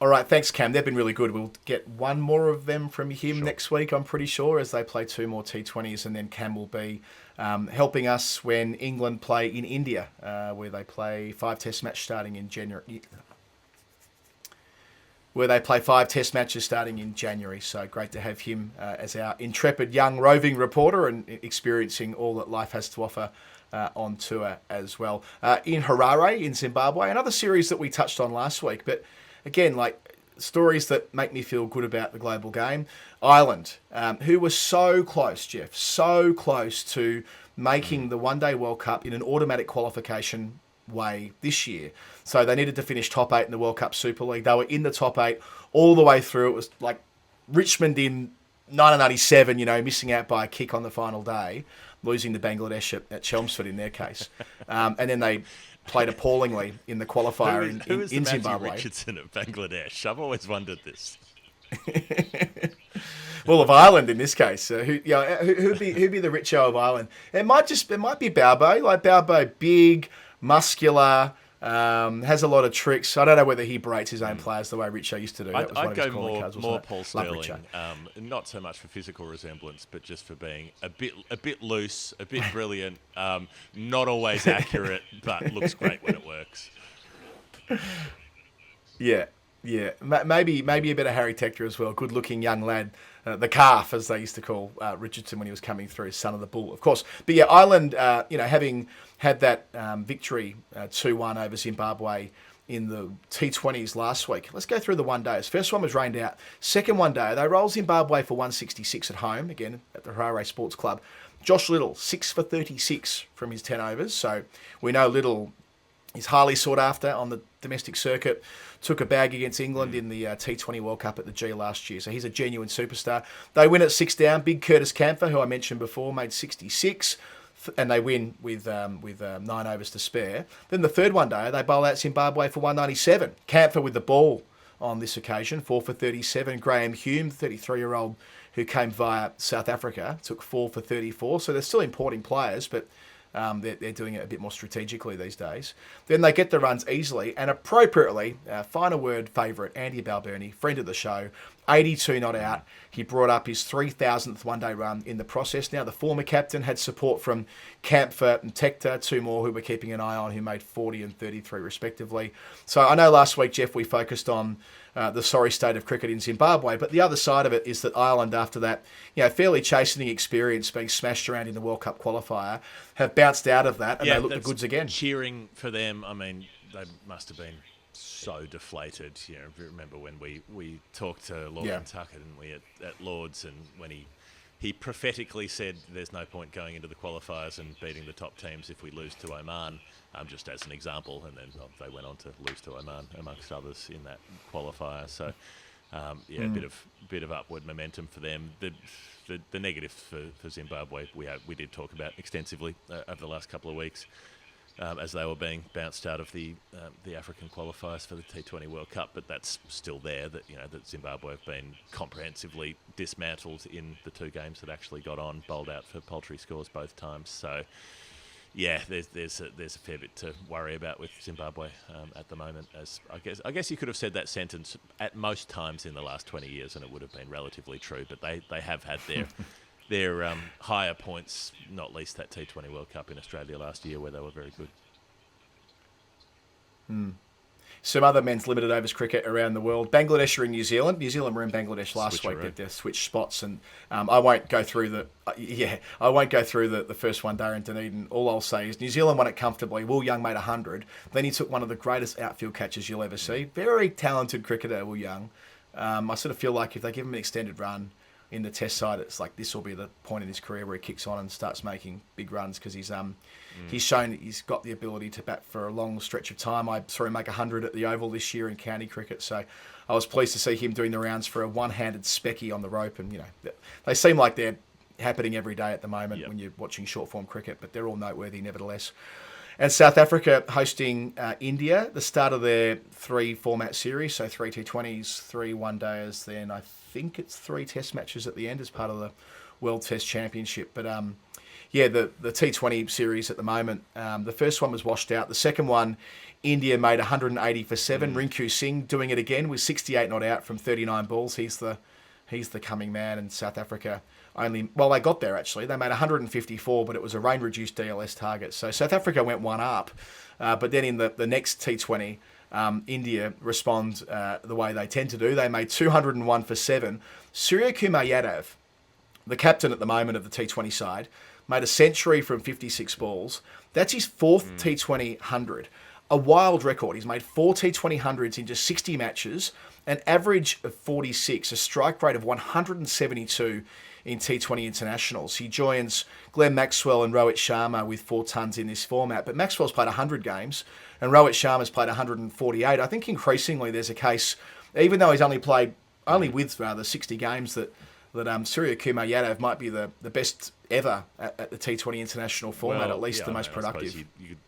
All right, thanks, Cam. They've been really good. We'll get one more of them from him next week, I'm pretty sure, as they play 2 more T20s, and then Cam will be helping us when England play in India, where they play 5 Test matches starting in January. So great to have him as our intrepid young roving reporter and experiencing all that life has to offer on tour as well. In Harare, in Zimbabwe, another series that we touched on last week, but again, like stories that make me feel good about the global game. Ireland, who were so close, Jeff, so close to making the One Day World Cup in an automatic qualification way this year. So they needed to finish top 8 in the World Cup Super League. They were in the top 8 all the way through. It was like Richmond in 1997, missing out by a kick on the final day, losing to Bangladesh at Chelmsford in their case. And then they played appallingly in the qualifier who is in the Zimbabwe. Matthew Richardson of Bangladesh? I've always wondered this. Well, of Ireland in this case, who'd be the Richo of Ireland? It might be Balbo. Like Balbo, big, muscular, has a lot of tricks. I don't know whether he berates his own players the way Richo used to do. I'd go more Paul Sterling, not so much for physical resemblance, but just for being a bit loose, a bit brilliant, not always accurate, but looks great when it works. Yeah. Maybe a bit of Harry Tector as well. Good-looking young lad. The calf, as they used to call Richardson when he was coming through, son of the bull, of course. But yeah, Ireland, having had that victory 2-1 over Zimbabwe in the T20s last week. Let's go through the one days. First one was rained out. Second one day, they rolled Zimbabwe for 166 at home, again at the Harare Sports Club. Josh Little, 6 for 36 from his 10 overs. So we know Little is highly sought after on the domestic circuit. Took a bag against England in the T20 World Cup at the G last year. So he's a genuine superstar. They win at 6 down. Big Curtis Campher, who I mentioned before, made 66. And they win with 9 overs to spare. Then the third one day, they bowl out Zimbabwe for 197. Campher with the ball on this occasion, 4 for 37. Graham Hume, 33-year-old who came via South Africa, took 4 for 34. So they're still importing players, but they're doing it a bit more strategically these days. Then they get the runs easily, and appropriately, final word favourite, Andy Balbirnie, friend of the show, 82 not out. He brought up his 3,000th one-day run in the process. Now, the former captain had support from Campher and Tector, 2 more who we're keeping an eye on, who made 40 and 33 respectively. So I know last week, Jeff, we focused on the sorry state of cricket in Zimbabwe, but the other side of it is that Ireland, after that fairly chastening experience being smashed around in the World Cup qualifier, have bounced out of that and they look the goods again. Cheering for them. I mean, they must have been so deflated. You know, if you remember when we talked to Lord Tucker, didn't we, at Lords, and when he prophetically said there's no point going into the qualifiers and beating the top teams if we lose to Oman, just as an example, and then they went on to lose to Oman amongst others in that qualifier. So a bit of upward momentum for them. The negatives for Zimbabwe we did talk about extensively over the last couple of weeks. As they were being bounced out of the African qualifiers for the T20 World Cup, but that's still there. That Zimbabwe have been comprehensively dismantled in the 2 games that actually got on, bowled out for paltry scores both times. So, yeah, there's a fair bit to worry about with Zimbabwe at the moment. As I guess you could have said that sentence at most times in the last 20 years, and it would have been relatively true. But they have had their higher points, not least that T20 World Cup in Australia last year where they were very good. Some other men's limited overs cricket around the world. Bangladesh are in New Zealand. New Zealand were in Bangladesh last week. They've switched spots, and I won't go through the first one day in Dunedin. All I'll say is New Zealand won it comfortably. Will Young made 100. Then he took one of the greatest outfield catches you'll ever see. Very talented cricketer, Will Young. I sort of feel like if they give him an extended run in the Test side, it's like this will be the point in his career where he kicks on and starts making big runs, because he's shown he's got the ability to bat for a long stretch of time. I saw him make 100 at the Oval this year in county cricket, so I was pleased to see him doing the rounds for a one-handed specky on the rope. And they seem like they're happening every day at the moment when you're watching short-form cricket, but they're all noteworthy nevertheless. And South Africa hosting India, the start of their 3-format series, so 3 T20s, 3 one-dayers, then I think it's 3 test matches at the end as part of the World Test Championship. But the T20 series at the moment, the first one was washed out. The second one, India made 180 for 7. Rinku Singh doing it again with 68 not out from 39 balls. He's the coming man, and South Africa they got there actually. They made 154, but it was a rain-reduced DLS target. So South Africa went 1 up, but then in the next T20, India respond the way they tend to do. They made 201 for 7. Surya Kumar Yadav, the captain at the moment of the T20 side, made a century from 56 balls. That's his 4th T20 100. A wild record. He's made 4 T20 100s in just 60 matches, an average of 46, a strike rate of 172 in T20 internationals. He joins Glenn Maxwell and Rohit Sharma with 4 tons in this format, but Maxwell's played 100 games and Rohit Sharma's played 148. I think increasingly there's a case, even though he's only with 60 games, that Surya Kumar Yadav might be the best ever at the T20 international format, at least the most productive. You could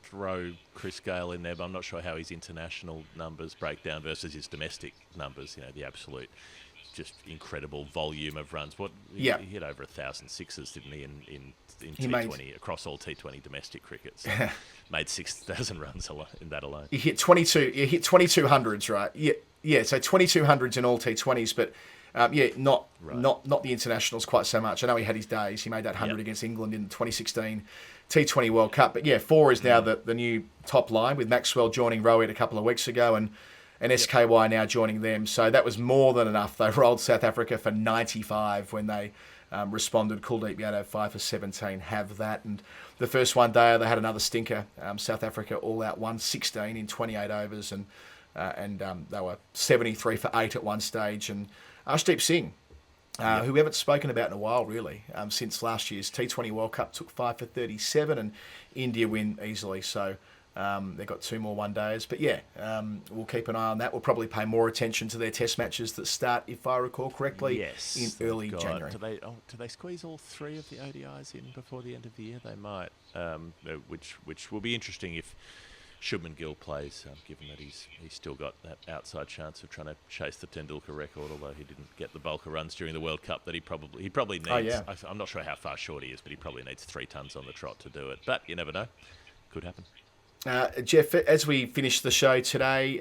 throw Chris Gale in there, but I'm not sure how his international numbers break down versus his domestic numbers. The absolute just incredible volume of runs. He hit over 1,000 sixes, didn't he, in T20 across all T20 domestic cricket. So made 6,000 runs in that alone. He hit 22 hundreds, right? Yeah. So 22 hundreds in all T20s, but not the internationals quite so much. I know he had his days. He made that 100 against England in the 2016 T20 World Cup. But 4 is now the new top line, with Maxwell joining Rohit a couple of weeks ago and SKY now joining them. So that was more than enough. They rolled South Africa for 95 when they responded. Kuldeep Yadav 5 for 17, have that. And the first one day they had another stinker. South Africa all out 116 in 28 overs, and they were 73 for 8 at one stage. And Arshdeep Singh, who we haven't spoken about in a while, really, since last year's T20 World Cup, took 5 for 37, and India win easily. So they've got 2 more one-days. But yeah, we'll keep an eye on that. We'll probably pay more attention to their test matches that start, if I recall correctly, in early January. Do they squeeze all 3 of the ODIs in before the end of the year? They might, which will be interesting if Shubman Gill plays, given that he's still got that outside chance of trying to chase the Tendulkar record, although he didn't get the bulk of runs during the World Cup that he probably needs. Oh, yeah. I'm not sure how far short he is, but he probably needs 3 tons on the trot to do it. But you never know. Could happen. Jeff, as we finish the show today,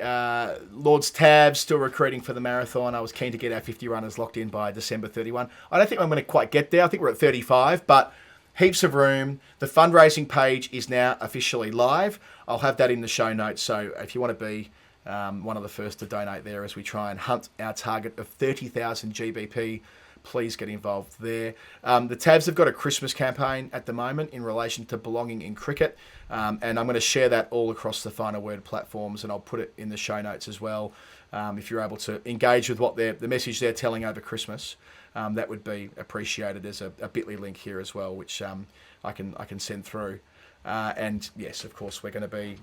Lord's Tabs still recruiting for the marathon. I was keen to get our 50 runners locked in by December 31. I don't think I'm going to quite get there. I think we're at 35, but heaps of room. The fundraising page is now officially live. I'll have that in the show notes. So if you want to be one of the first to donate there as we try and hunt our target of 30,000 GBP, please get involved there. The Tabs have got a Christmas campaign at the moment in relation to belonging in cricket. And I'm going to share that all across the Final Word platforms, and I'll put it in the show notes as well. If you're able to engage with what the message they're telling over Christmas, that would be appreciated. There's a bit.ly link here as well, which I can send through. And yes, of course, we're going to be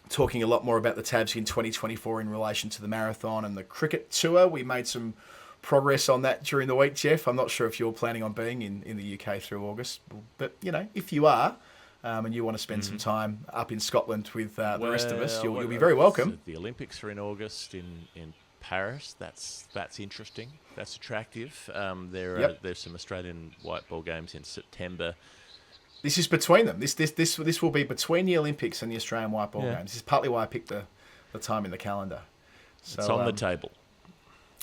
talking a lot more about the Tabs in 2024 in relation to the marathon and the cricket tour. We made some progress on that during the week, Jeff. I'm not sure if you're planning on being in the UK through August, but if you are, and you want to spend some time up in Scotland with the rest of us, you'll be very welcome. The Olympics are in August in Paris. That's interesting. That's attractive. There's some Australian white ball games in September. This is between them. This will be between the Olympics and the Australian white ball games. This is partly why I picked the time in the calendar. So, it's on the table.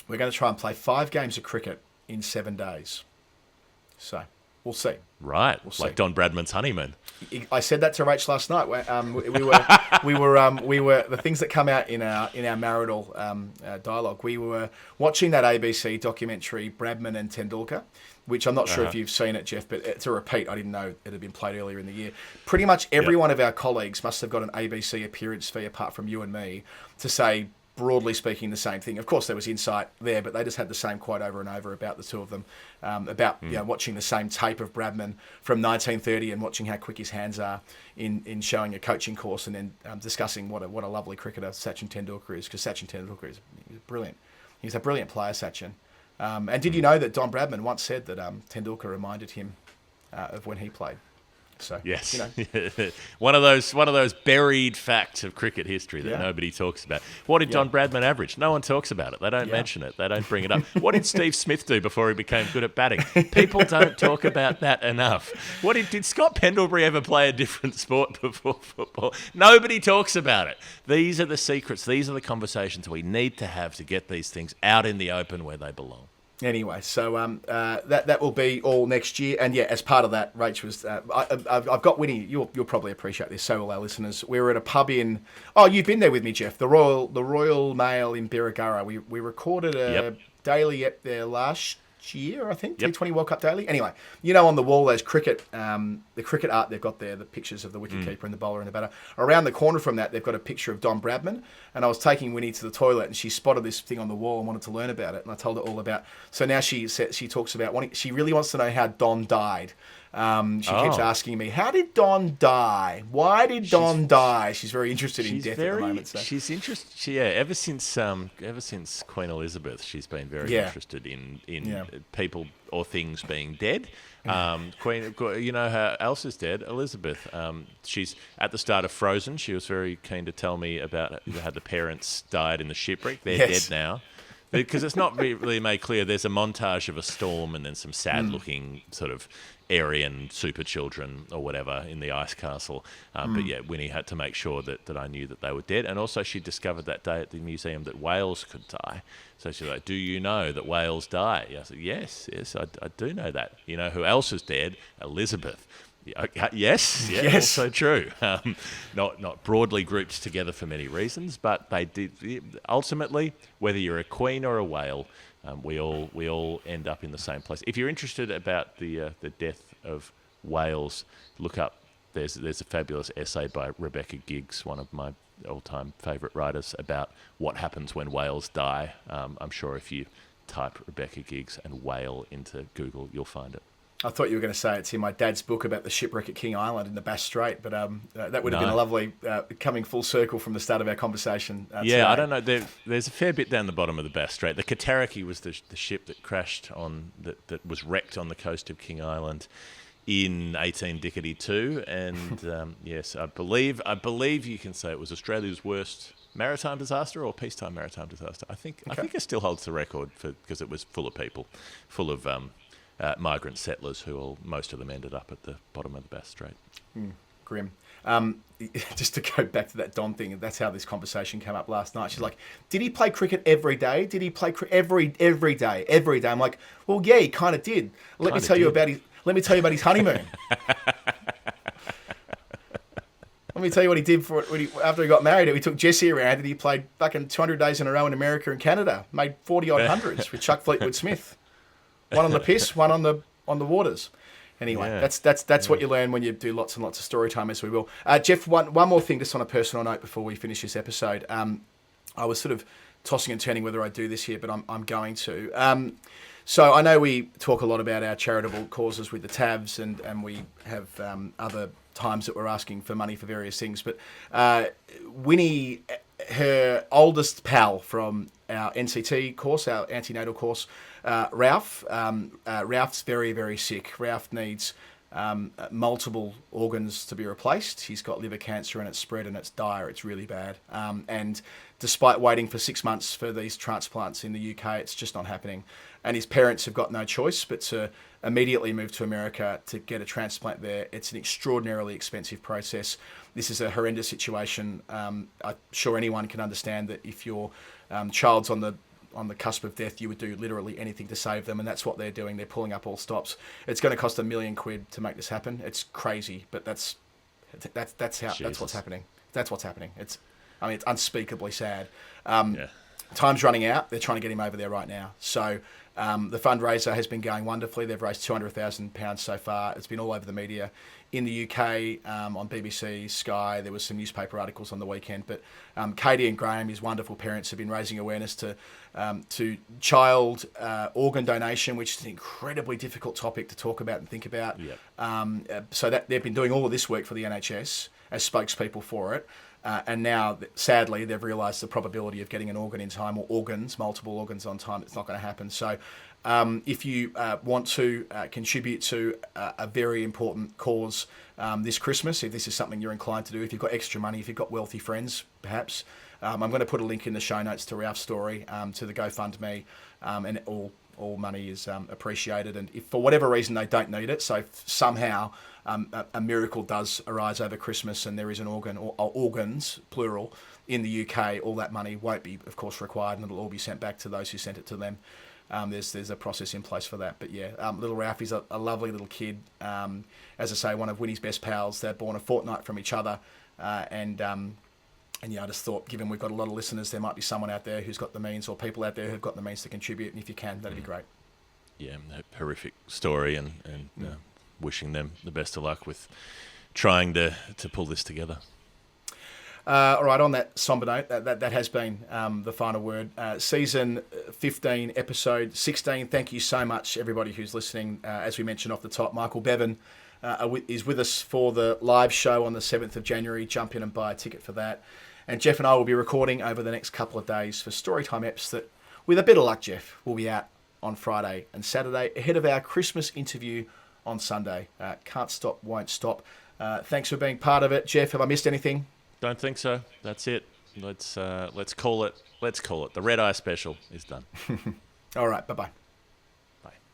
We're going to try and play 5 games of cricket in 7 days. So we'll see. Right, like Don Bradman's honeymoon. I said that to Rach last night. We were the things that come out in our marital dialogue. We were watching that ABC documentary Bradman and Tendulkar, which I'm not sure if you've seen it, Jeff, but it's a repeat. I didn't know it had been played earlier in the year. Pretty much every one of our colleagues must have got an ABC appearance fee, apart from you and me, to say, broadly speaking, the same thing. Of course, there was insight there, but they just had the same quote over and over about the two of them, watching the same tape of Bradman from 1930 and watching how quick his hands are in showing a coaching course, and then discussing what a lovely cricketer Sachin Tendulkar is, because Sachin Tendulkar is brilliant. He's a brilliant player, Sachin. And did you know that Don Bradman once said that Tendulkar reminded him of when he played? So, yes, one of those buried facts of cricket history that nobody talks about. What did Don Bradman average? No one talks about it. They don't mention it. They don't bring it up. What did Steve Smith do before he became good at batting? People don't talk about that enough. Did Scott Pendlebury ever play a different sport before football? Nobody talks about it. These are the secrets. These are the conversations we need to have to get these things out in the open where they belong. Anyway, so that will be all next year, and as part of that, Rach was. I've got Winnie. You'll probably appreciate this. So will our listeners. We were at a pub in. Oh, you've been there with me, Jeff. The Royal Mail in Birregurra. We recorded a daily up there last year, I think. T20 World Cup daily. Anyway, on the wall, those the cricket art they've got there, the pictures of the wicketkeeper and the bowler and the batter. Around the corner from that, they've got a picture of Don Bradman. And I was taking Winnie to the toilet, and she spotted this thing on the wall and wanted to learn about it. And I told her all about. So now she talks about she really wants to know how Don died. She keeps asking me, how did Don die? Why did Don die? She's very interested in death at the moment. So. She's interested. Ever since Queen Elizabeth, she's been very interested in people or things being dead. Queen, how else is dead? Elizabeth. She's at the start of Frozen. She was very keen to tell me about how the parents died in the shipwreck. They're dead now. Because it's not really made clear. There's a montage of a storm and then some sad-looking sort of Aryan super children or whatever in the ice castle. But Winnie had to make sure that I knew that they were dead. And also she discovered that day at the museum that whales could die. So she's like, do you know that whales die? I said, yes, I do know that. You know who else is dead? Elizabeth. Yes, also true. Not broadly grouped together for many reasons, but they did. Ultimately, whether you're a queen or a whale, We all end up in the same place. If you're interested about the death of whales, look up. There's a fabulous essay by Rebecca Giggs, one of my all-time favourite writers, about what happens when whales die. I'm sure if you type Rebecca Giggs and whale into Google, you'll find it. I thought you were going to say it's in my dad's book about the shipwreck at King Island in the Bass Strait, but that would have been a lovely coming full circle from the start of our conversation. Today. I don't know. There's a fair bit down the bottom of the Bass Strait. The Katariki was the ship that crashed that was wrecked on the coast of King Island in 1892, and yes, I believe you can say it was Australia's worst maritime disaster or peacetime maritime disaster. I think it still holds the record because it was full of people, full of migrant settlers who most of them ended up at the bottom of the Bass Strait. Grim. Just to go back to that Don thing, that's how this conversation came up last night. She's like, did he play cricket every day? Did he play every day? Every day? I'm like, well, yeah, he kind of did. Let me tell you about his honeymoon. Let me tell you what he did after he got married. He took Jessie around and he played fucking 200 days in a row in America and Canada. Made 40-odd hundreds with Chuck Fleetwood Smith. One on the piss, one on the waters. Anyway, that's what you learn when you do lots and lots of story time, as we will. Jeff, one more thing just on a personal note before we finish this episode. I was sort of tossing and turning whether I do this here, but I'm going to. So I know we talk a lot about our charitable causes with the TAVs, and we have other times that we're asking for money for various things. But Winnie, her oldest pal from our NCT course, our antenatal course, Ralph. Ralph's very, very sick. Ralph needs multiple organs to be replaced. He's got liver cancer and it's spread and it's dire. It's really bad. And despite waiting for 6 months for these transplants in the UK, it's just not happening. And his parents have got no choice but to immediately move to America to get a transplant there. It's an extraordinarily expensive process. This is a horrendous situation. I'm sure anyone can understand that if your child's on the cusp of death, you would do literally anything to save them, and that's what they're doing. They're pulling up all stops. It's going to cost £1 million to make this happen. It's crazy, but that's what's happening. That's what's happening. It's unspeakably sad. Time's running out. They're trying to get him over there right now. So the fundraiser has been going wonderfully. They've raised £200,000 so far. It's been all over the media. In the UK, on BBC, Sky, there was some newspaper articles on the weekend. But Katie and Graham, his wonderful parents, have been raising awareness to child organ donation, which is an incredibly difficult topic to talk about and think about. Yep. So that they've been doing all of this work for the NHS as spokespeople for it. And now, sadly, they've realised the probability of getting an organ in time, or multiple organs on time, it's not going to happen. So if you want to contribute to a very important cause this Christmas, if this is something you're inclined to do, if you've got extra money, if you've got wealthy friends, perhaps, I'm going to put a link in the show notes to Ralph's story, to the GoFundMe, and all money is appreciated. And if for whatever reason they don't need it, so somehow a miracle does arise over Christmas and there is an organ, or organs, plural, in the UK, all that money won't be, of course, required, and it'll all be sent back to those who sent it to them. There's a process in place for that. But yeah, little Ralph is a lovely little kid. As I say, one of Winnie's best pals. They're born a fortnight from each other. And yeah, I just thought, given we've got a lot of listeners, there might be someone out there who's got the means, or people out there who've got the means to contribute. And if you can, that'd be great. Yeah, a horrific story, and wishing them the best of luck with trying to pull this together. All right, on that somber note, that has been the final word. Season 15, episode 16. Thank you so much, everybody who's listening. As we mentioned off the top, Michael Bevan is with us for the live show on the 7th of January. Jump in and buy a ticket for that. And Jeff and I will be recording over the next couple of days for Storytime eps that, with a bit of luck, Jeff, will be out on Friday and Saturday ahead of our Christmas interview on Sunday. Can't stop, won't stop. Thanks for being part of it. Jeff, have I missed anything? Don't think so. That's it. Let's call it. The Red Eye special is done. All right. Bye-bye.